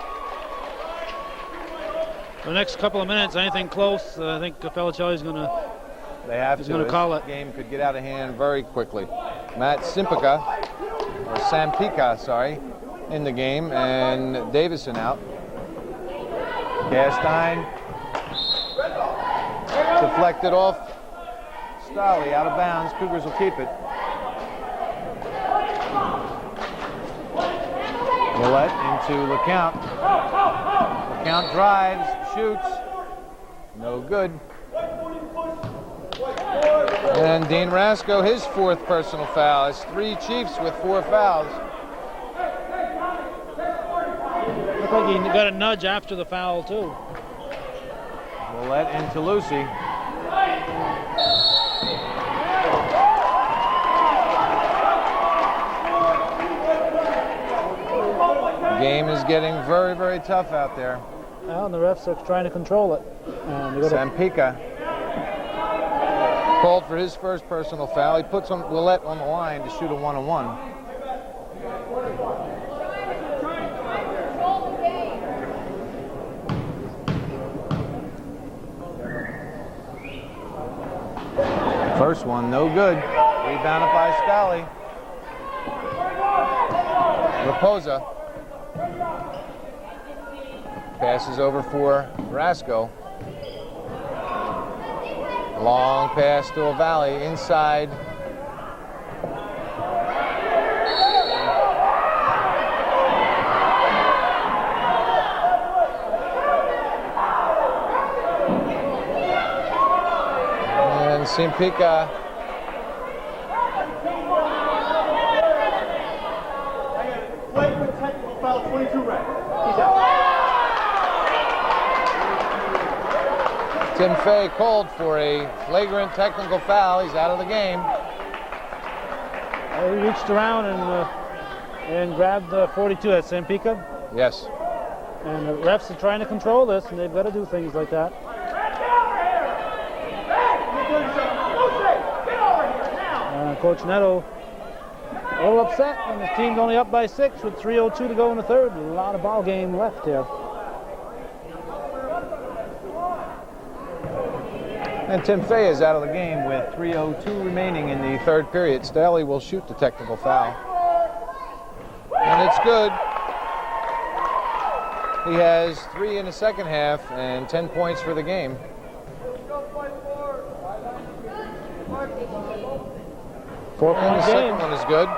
The next couple of minutes, anything close, I think Felicelli's going to call it. This game could get out of hand very quickly. Matt Sampica, sorry, in the game, and Davison out. Castine deflected off Staley, out of bounds. Cougars will keep it. Willette into LeCount. LeCount drives, shoots, no good. And Dean Rasco, his 4th personal foul. It's 3 Chiefs with 4 fouls. Looked like he got a nudge after the foul too. Willette into Lucy. The game is getting very, very tough out there. Well, and the refs are trying to control it. Sampica called for his 1st personal foul. He puts Willette on the line to shoot a 1-on-1. First one, no good. Rebounded by Staley. Raposa passes over for Rasco. Long pass to O'Valley inside. And Sampica Foul 22 red. He's out. Tim Fay called for a flagrant technical foul. He's out of the game. He reached around and grabbed 42. That's Sampica. Yes. And the refs are trying to control this, and they've got to do things like that. Coach Netto a little upset, and his team's only up by 6 with 3:02 to go in the 3rd. A lot of ball game left here. And Tim Fay is out of the game with 3:02 remaining in the 3rd period. Staley will shoot the technical foul. And it's good. He has 3 in the 2nd half and 10 points for the game. And the second one is good.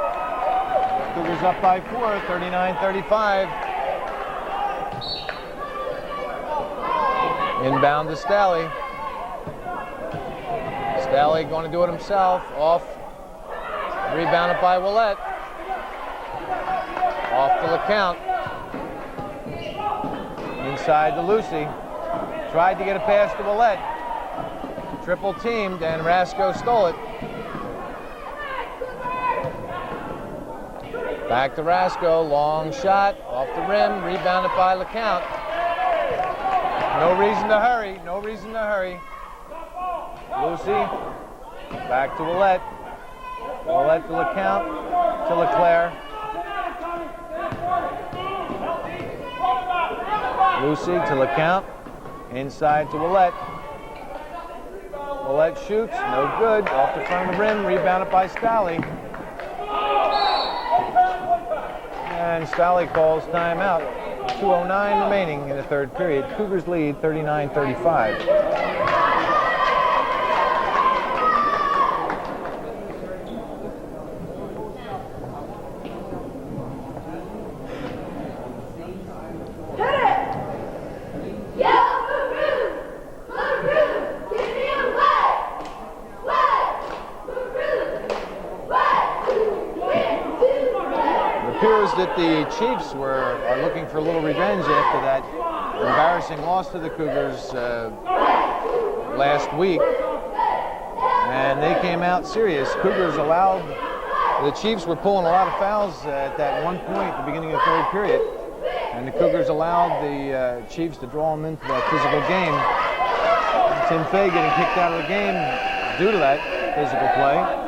Cougars up by 4, 39-35. Inbound to Staley. Staley going to do it himself. Off. Rebounded by Willette. Off to LeCount. Inside to Lucy. Tried to get a pass to Willette. Triple teamed and Rasco stole it. Back to Rasco, long shot, off the rim, rebounded by LeCount. No reason to hurry, no reason to hurry. Lucy Back to Willett. Willett to LeCount, to LeClaire. Lucy to LeCount. Inside to Willett. Willett shoots, no good. Off the front of the rim, rebounded by Stalley. And Stalley calls timeout. 2:09 remaining in the third period. Cougars lead 39-35. That the Chiefs are looking for a little revenge after that embarrassing loss to the Cougars last week, and they came out serious. Cougars allowed, the Chiefs were pulling a lot of fouls at that one point at the beginning of the third period, and the Cougars allowed the Chiefs to draw them into that physical game. Tim Fay getting kicked out of the game due to that physical play.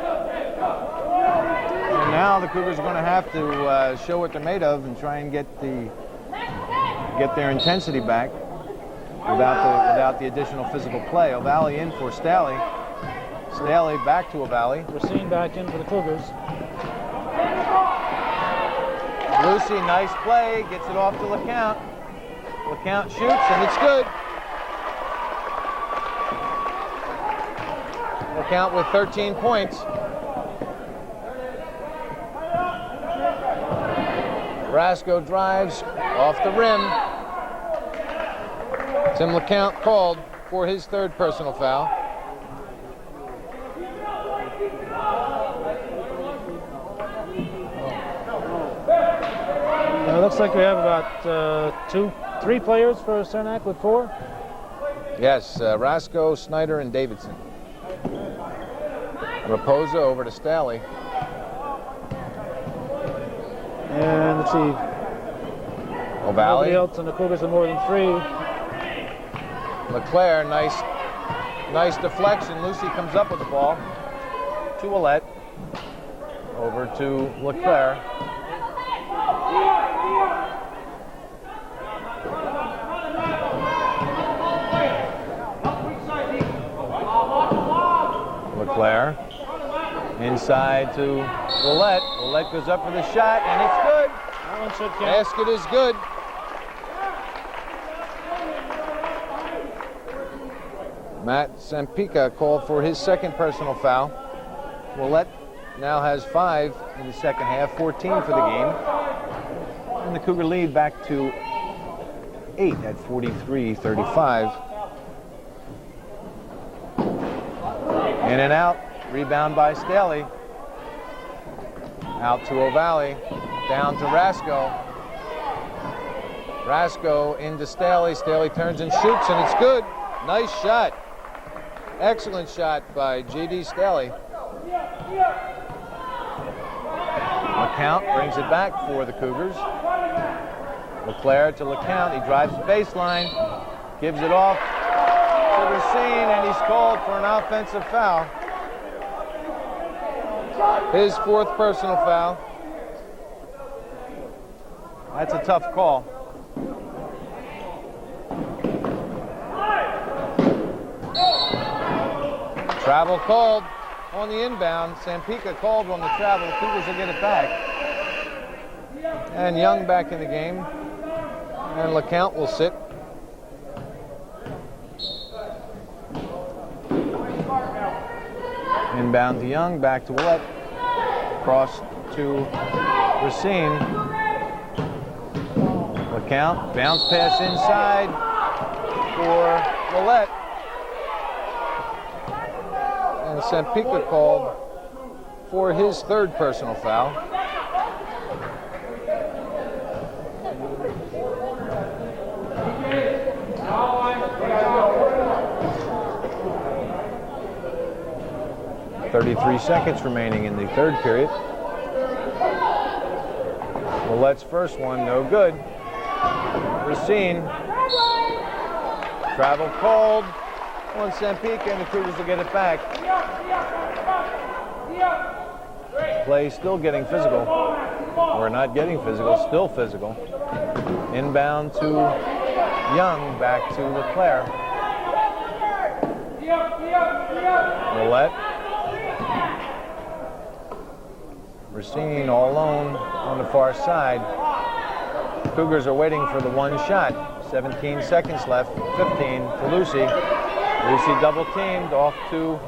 Now the Cougars are going to have to show what they're made of and try and get their intensity back without the additional physical play. O'Valley in for Stalley. Stalley back to O'Valley. Racine back in for the Cougars. Lucy, nice play, gets it off to LeCount. LeCount shoots and it's good. LeCount with 13 points. Rasco drives off the rim. Tim LeCount called for his third personal foul. It looks like we have about 3 players for Saranac with 4. Yes, Rasco, Snyder, and Davidson. Raposa over to Stalley. And let's see. O'Valley. Nobody else on the Cougars with more than 3. LeClaire, nice deflection. Lucy comes up with the ball to Willett. Over to LeClaire. LeClaire. Inside to Willett. Willett goes up for the shot, and it's good. That one should count. Basket is good. Matt Sampica called for his second personal foul. Willett now has 5 in the second half, 14 for the game. And the Cougar lead back to 8 at 43-35. In and out. Rebound by Stalley. Out to O'Valley. Down to Rasco. Rasco into Stalley. Stalley turns and shoots, and it's good. Nice shot. Excellent shot by J.D. Stalley. LeCount brings it back for the Cougars. LeClaire to LeCount. He drives the baseline. Gives it off to Racine, and he's called for an offensive foul. His 4th personal foul. That's a tough call. Travel called on the inbound. Sampica called on the travel. The Cougars will get it back. And Young back in the game. And LeCount will sit. Inbound to Young, back to Willett. Cross to Racine. LeCount, bounce pass inside for Willett. And Sampica called for his 3rd personal foul. .33 seconds remaining in the third period. Willett's first one, no good. Racine. Travel called. on Sampica, and the Cougars will get it back. Play still getting physical. Or not getting physical, still physical. Inbound to Young, back to LeClaire. Willett. Racine all alone on the far side. Cougars are waiting for the one shot. 17 seconds left, 15 to Lucy. Lucy double teamed, off to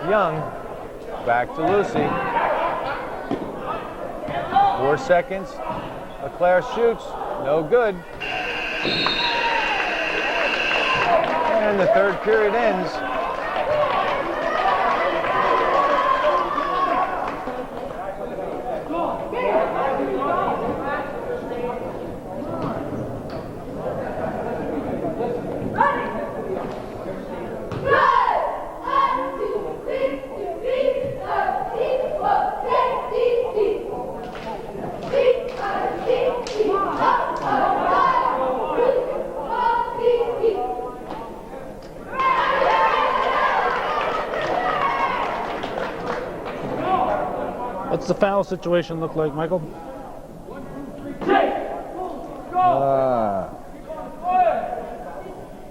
Young. Back to Lucy. 4 seconds. LeClaire shoots, no good. And the third period ends. What's the foul situation look like, Michael?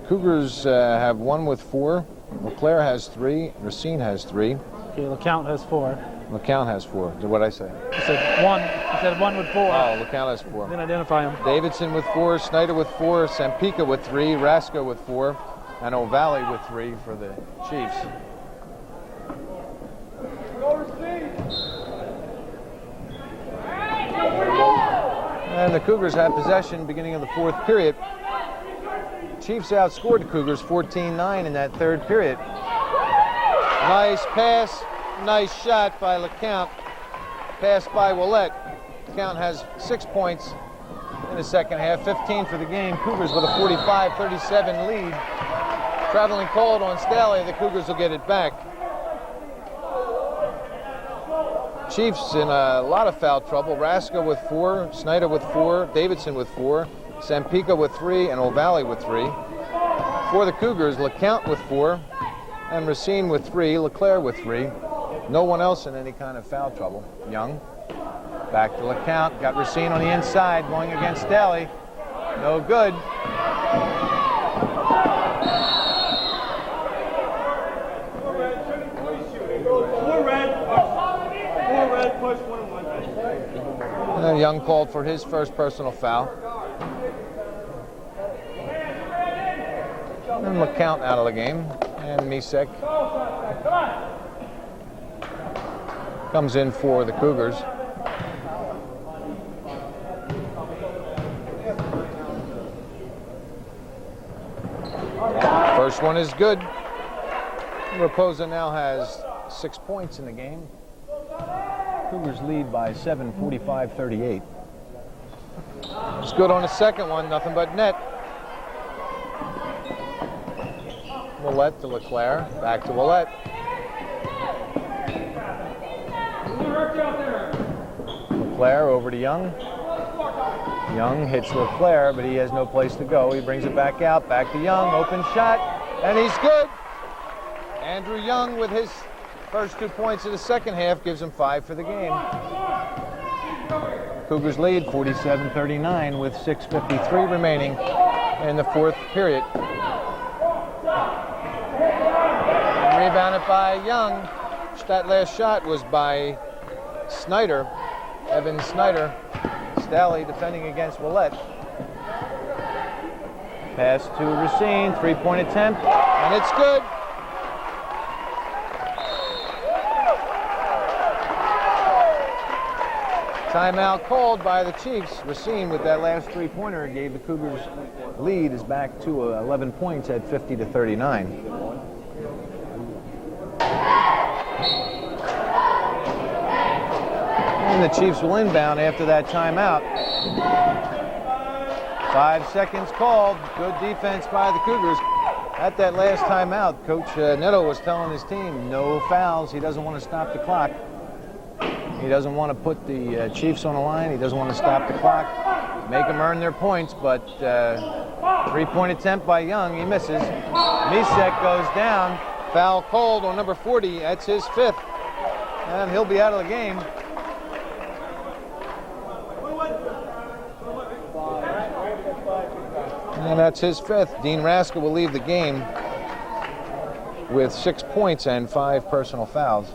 Cougars have 1 with 4. LeClaire has 3. Racine has 3. Okay, LeCount has 4. LeCount has 4. What did I say? You said 1. You said 1 with 4. Oh, LeCount has 4. Didn't identify him. Davidson with 4. Snyder with 4. Sampica with 3. Raska with 4. And O'Valley with 3 for the Chiefs. And the Cougars have possession beginning of the 4th period. Chiefs outscored the Cougars 14-9 in that 3rd period. Nice pass, nice shot by LeCount. Pass by Willett. LeCount has 6 points in the second half, 15 for the game. Cougars with a 45-37 lead. Traveling called on Staley. The Cougars will get it back. Chiefs in a lot of foul trouble. Raska with 4, Snyder with 4, Davidson with 4, Sampica with 3, and O'Valley with 3. For the Cougars, LeCount with 4, and Racine with 3, LeClaire with 3. No one else in any kind of foul trouble. Young, back to LeCount, got Racine on the inside, going against Staley. No good. Young called for his first personal foul. And LeCount out of the game. And Misek comes in for the Cougars. First one is good. Raposa now has 6 points in the game. Cougars lead by 7, 45-38. It's good on the second one, nothing but net. Willett to LeClaire, back to Willett. LeClaire over to Young. Young hits LeClaire, but he has no place to go. He brings it back out, back to Young, open shot, and he's good. Andrew Young with his first 2 points of the second half gives him 5 for the game. Cougars lead 47-39 with 6:53 remaining in the 4th period. And rebounded by Young. That last shot was by Snyder, Evan Snyder. Staley defending against Willett. Pass to Racine, 3-point attempt, and it's good. Timeout called by the Chiefs. Racine with that last 3-pointer gave the Cougars lead is back to 11 points at 50-39. And the Chiefs will inbound after that timeout. 5 seconds called. Good defense by the Cougars. At that last timeout, Coach Neto was telling his team no fouls. He doesn't want to stop the clock. He doesn't want to put the Chiefs on the line. He doesn't want to stop the clock. make them earn their points, but three-point attempt by Young, he misses. Misek goes down, foul called on number 40, that's his 5th, and he'll be out of the game. And that's his 5th. Dean Raska will leave the game with 6 points and 5 personal fouls.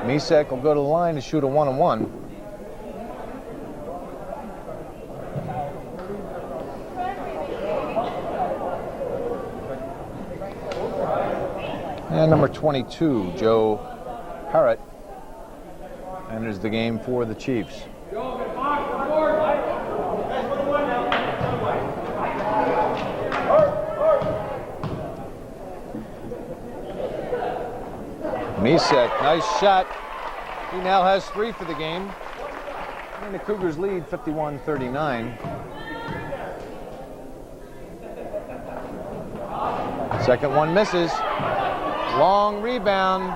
Misek will go to the line to shoot a 1-on-1. And number 22, Joe Parrott, enters the game for the Chiefs. Misek, nice shot. He now has 3 for the game. And the Cougars lead 51-39. Second one misses. Long rebound.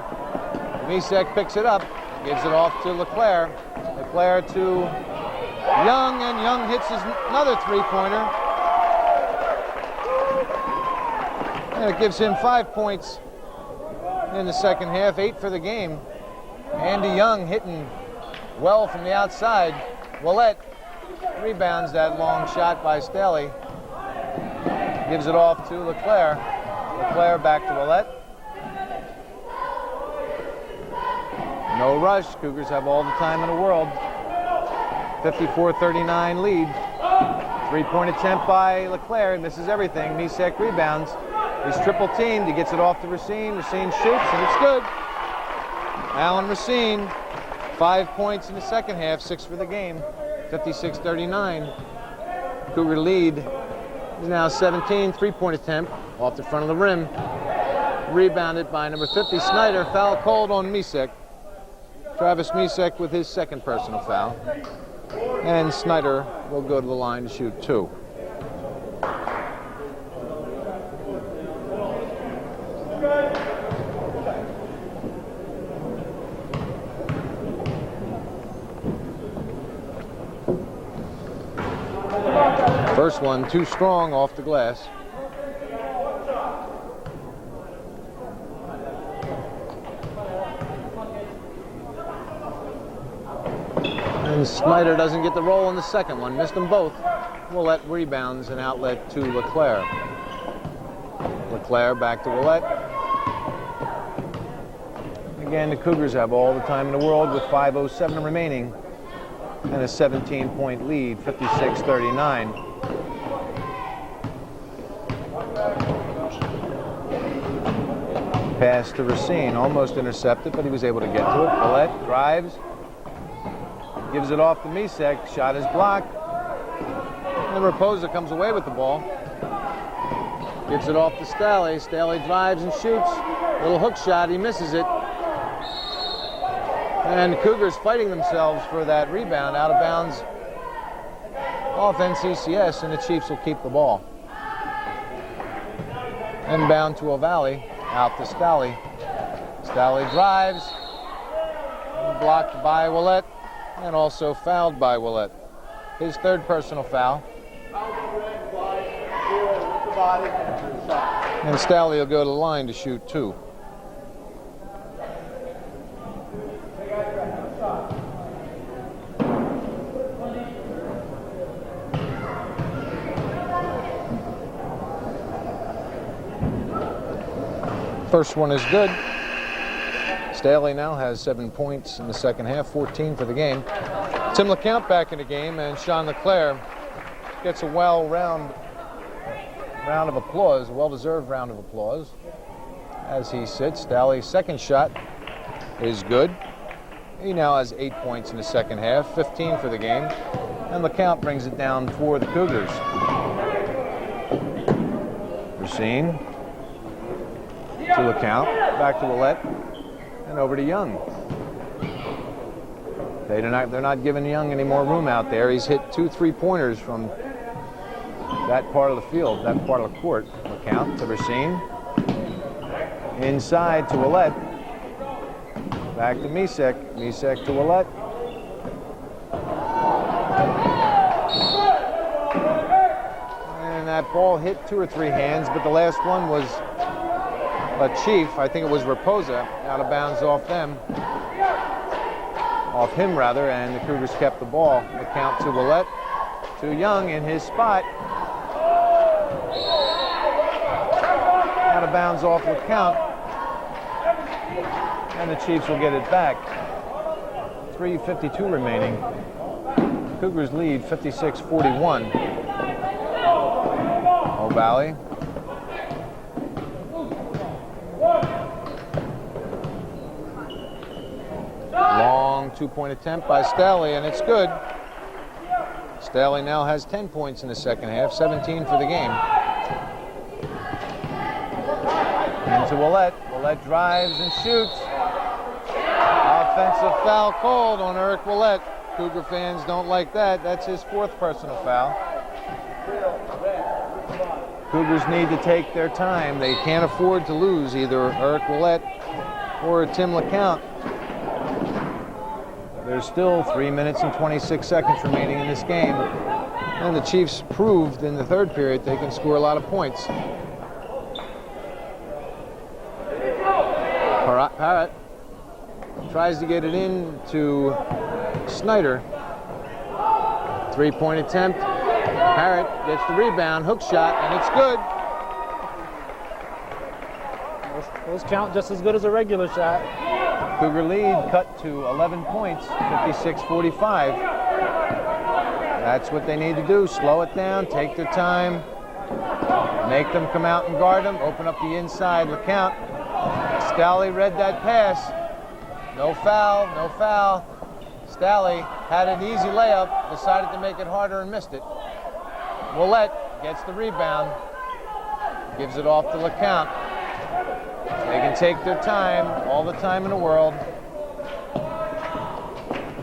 Misek picks it up, gives it off to LeClaire. LeClaire to Young, and Young hits another three-pointer. And it gives him 5 points in the second half, 8 for the game. Andy Young hitting well from the outside. Willett rebounds that long shot by Staley. Gives it off to LeClaire. LeClaire back to Willett. No rush. Cougars have all the time in the world. 54-39 lead. Three-point attempt by LeClaire. He misses everything. Misek rebounds. He's triple teamed. He gets it off to Racine. Racine shoots, and it's good. Alan Racine, 5 points in the second half, 6 for the game. 56-39. Cougar lead is now 17. Three-point attempt off the front of the rim. Rebounded by number 50, Snyder. Foul called on Misek. Travis Misek with his second personal foul. And Snyder will go to the line to shoot 2. First one too strong off the glass. And Snyder doesn't get the roll on the second one. Missed them both. Willett rebounds and outlet to LeClaire. LeClaire back to Willett. Again, the Cougars have all the time in the world with 5:07 remaining and a 17-point lead, 56-39. Pass to Racine, almost intercepted, but he was able to get to it. Willett drives, gives it off to Misek. Shot is blocked. And Raposa comes away with the ball. Gives it off to Staley. Staley drives and shoots. Little hook shot, he misses it. And the Cougars fighting themselves for that rebound out of bounds off NCCS, and the Chiefs will keep the ball. Inbound to O'Valley, out to Staley. Staley drives, blocked by Willett, and also fouled by Willett. His third personal foul. And Staley will go to the line to shoot 2. First one is good. Staley now has 7 points in the second half, 14 for the game. Tim LeCount back in the game, and Sean LeClaire gets a round of applause, a well-deserved round of applause as he sits. Staley's second shot is good. He now has 8 points in the second half, 15 for the game, and LeCount brings it down for the Cougars. Racine to LeCount, back to Willett, and over to Young. They're not giving Young any more room out there. He's hit 2 3-pointers from that part of the field, that part of the court. LeCount to Racine. Inside to Willett. Back to Misek. Misek to Willett. that ball hit 2 or 3 hands, but the last one was a Chief. I think it was Raposa, out of bounds off him rather, and the Cougars kept the ball. The count to Willett, to Young in his spot. Out of bounds off the count, and the Chiefs will get it back. 3:52 remaining. Cougars lead 56-41. O'Valley. Long 2-point attempt by Staley, and it's good. Staley now has 10 points in the second half, 17 for the game. Into Willett. Willett drives and shoots. Offensive foul called on Eric Willett. Cougar fans don't like that. That's his 4th personal foul. Cougars need to take their time. They can't afford to lose either Eric Willett or Tim LeCount. There's still 3 minutes and 26 seconds remaining in this game. And the Chiefs proved in the third period they can score a lot of points. Parrott tries to get it in to Snyder. 3-point attempt. Parrott gets the rebound, hook shot, and it's good. Those count just as good as a regular shot. Cougar lead cut to 11 points, 56-45. That's what they need to do. Slow it down, take their time, make them come out and guard them, open up the inside. LeCount. Staley read that pass. No foul, no foul. Staley had an easy layup, decided to make it harder and missed it. Willett gets the rebound, gives it off to LeCount. They can take their time, all the time in the world.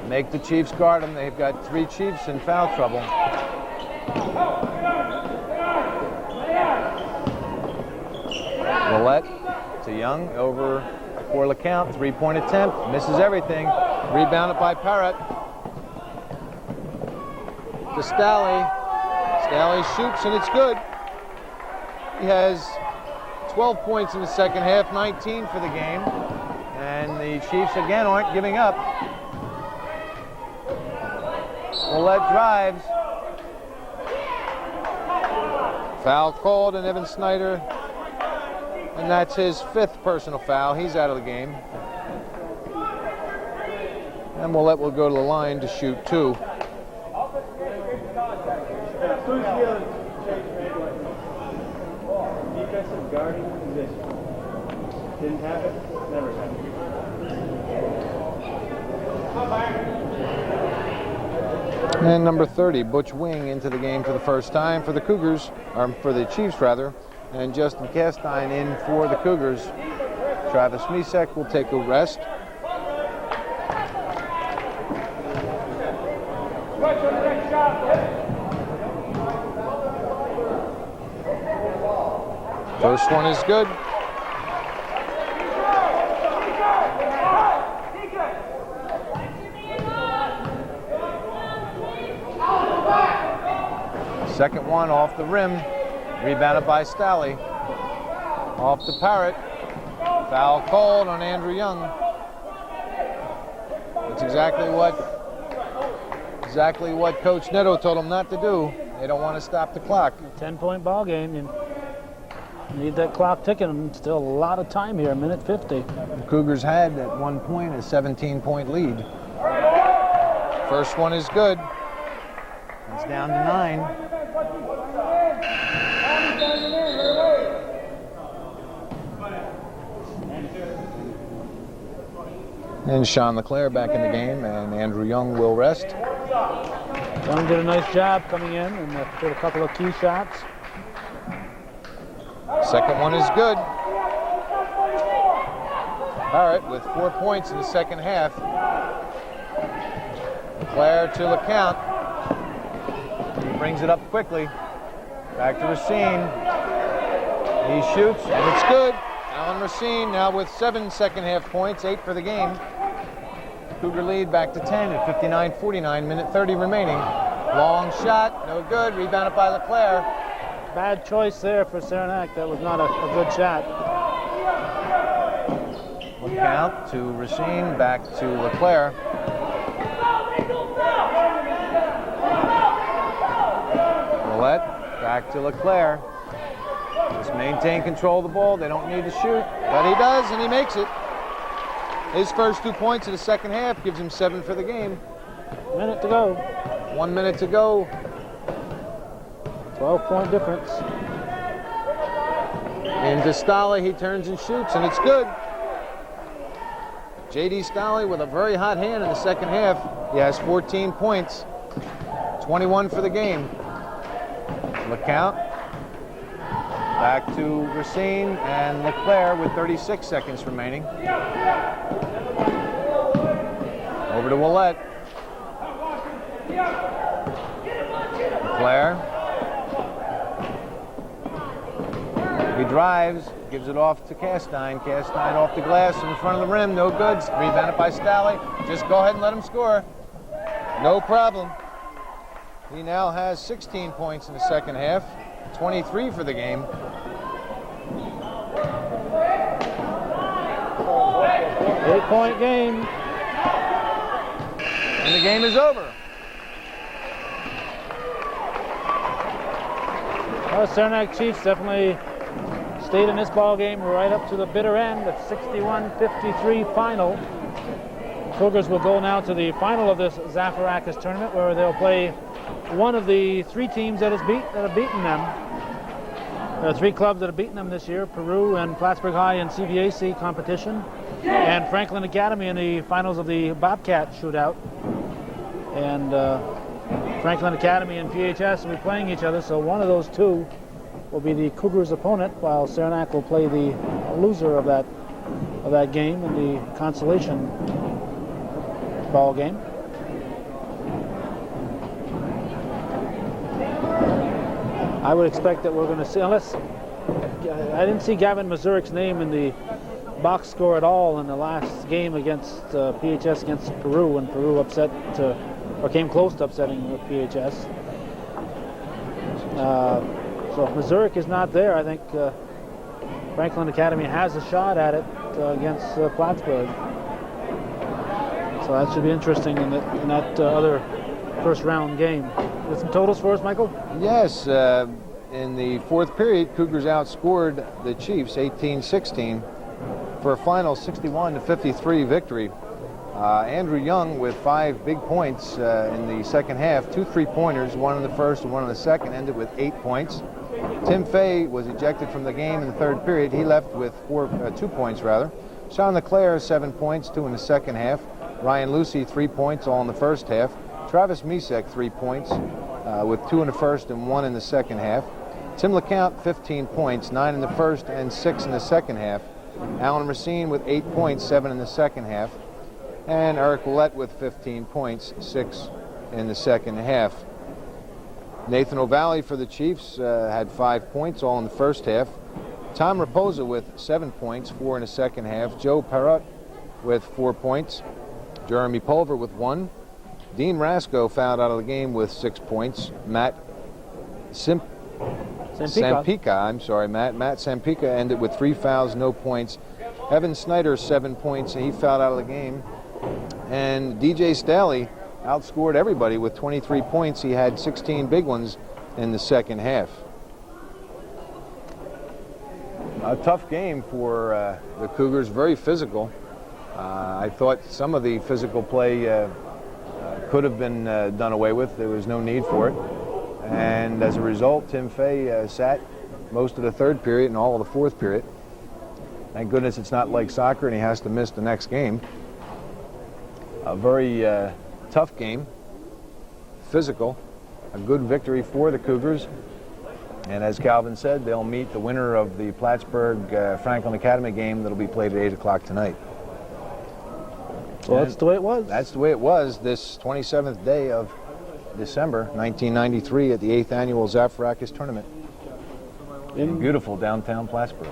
Make the Chiefs guard them. They've got 3 Chiefs in foul trouble. Willett to Young over for LeCount. 3-point attempt, misses everything. Rebounded by Parrott. To Staley. Staley shoots and it's good. He has 12 points in the second half, 19 for the game. And the Chiefs again aren't giving up. Willett drives. Foul called on Evan Snyder. And that's his 5th personal foul. He's out of the game. And Willett will go to the line to shoot 2. Defensive guarding position. Didn't happen, never happened. And number 30, Butch Wing, into the game for the first time for the Cougars, or for the Chiefs rather, and Justin Castine in for the Cougars. Travis Misek will take a rest. First one is good. Second one off the rim, rebounded by Staley. Off to Parrott. Foul called on Andrew Young. That's exactly what Coach Neto told him not to do. They don't want to stop the clock. 10-point ball game. You need that clock ticking. Still a lot of time here, 1:50. The Cougars had at one point a 17-point lead. First one is good. It's down to 9. And Sean LeClaire back in the game, and Andrew Young will rest. Young did a nice job coming in and hit a couple of key shots. Second one is good. Parrott with 4 points in the second half. LeClaire to LeCount. He brings it up quickly. Back to Racine. He shoots, and it's good. Alan Racine now with 7 second half points, 8 for the game. Cougar lead back to 10 at 59-49, 1:30 remaining. Long shot, no good, rebounded by LeClaire. bad choice there for Saranac. That was not a good shot. Look out to Racine, back to LeClaire. Willett, back to LeClaire. Just maintain control of the ball. They don't need to shoot, but he does, and he makes it. His first 2 points of the second half gives him 7 for the game. Minute to go. 1 minute to go. 12-point difference. Into Stolle, he turns and shoots, and it's good. J.D. Stolle with a very hot hand in the second half. He has 14 points, 21 for the game. Look out. Back to Racine and LeClaire with 36 seconds remaining. Over to Willett. LeClaire. He drives, gives it off to Castine. Castine off the glass in front of the rim, no good. Rebounded by Stolle. Just go ahead and let him score. No problem. He now has 16 points in the second half, 23 for the game. Eight-point game. And the game is over. Well, Saranac Chiefs definitely stayed in this ball game right up to the bitter end. It's 61-53 final. Cougars will go now to the final of this Zaferakis tournament, where they'll play one of the 3 teams that have beaten them. There are 3 clubs that have beaten them this year: Peru and Plattsburgh High in CVAC competition, and Franklin Academy in the finals of the Bobcat shootout. And Franklin Academy and PHS will be playing each other, so one of those 2 will be the Cougars' opponent, while Saranac will play the loser of that game in the consolation ball game. I would expect that we're going to see, unless I didn't see Gavin Mazurik's name in the box score at all in the last game against PHS against Peru, when Peru upset or came close to upsetting PHS. So if Mazurik is not there, I think Franklin Academy has a shot at it against Plattsburgh. So that should be interesting in that other first round game. With some totals for us, Michael? Yes, in the fourth period, Cougars outscored the Chiefs 18-16 for a final 61-53 victory. Andrew Young with 5 big points in the second half, 2 3-pointers, 1 in the first and 1 in the second, ended with 8 points. Tim Fay was ejected from the game in the third period. He left with 2 points rather. Sean LeClaire, 7 points, 2 in the second half. Ryan Lucy, 3 points, all in the first half. Travis Misek, 3 points, with 2 in the first and 1 in the second half. Tim LeCount, 15 points, 9 in the first and 6 in the second half. Alan Racine with 8 points, 7 in the second half. And Eric Willett with 15 points, 6 in the second half. Nathan O'Valley for the Chiefs had 5 points, all in the first half. Tom Raposa with 7 points, 4 in the second half. Joe Perrott with 4 points. Jeremy Pulver with 1. Dean Rasco fouled out of the game with 6 points. Matt Sampika ended with 3 fouls, no points. Evan Snyder, 7 points, and he fouled out of the game. And DJ Staley outscored everybody with 23 points. He had 16 big ones in the second half. A tough game for the Cougars, very physical. I thought some of the physical play could have been done away with. There was no need for it. And as a result, Tim Fay sat most of the third period and all of the fourth period. Thank goodness it's not like soccer and he has to miss the next game. A very tough game, physical, a good victory for the Cougars. And as Calvin said, they'll meet the winner of the Plattsburgh-Franklin Academy game that'll be played at 8 o'clock tonight. Well, that's the way it was. That's the way it was this 27th day of December 1993 at the 8th Annual Zaferakis Tournament in beautiful downtown Plattsburgh.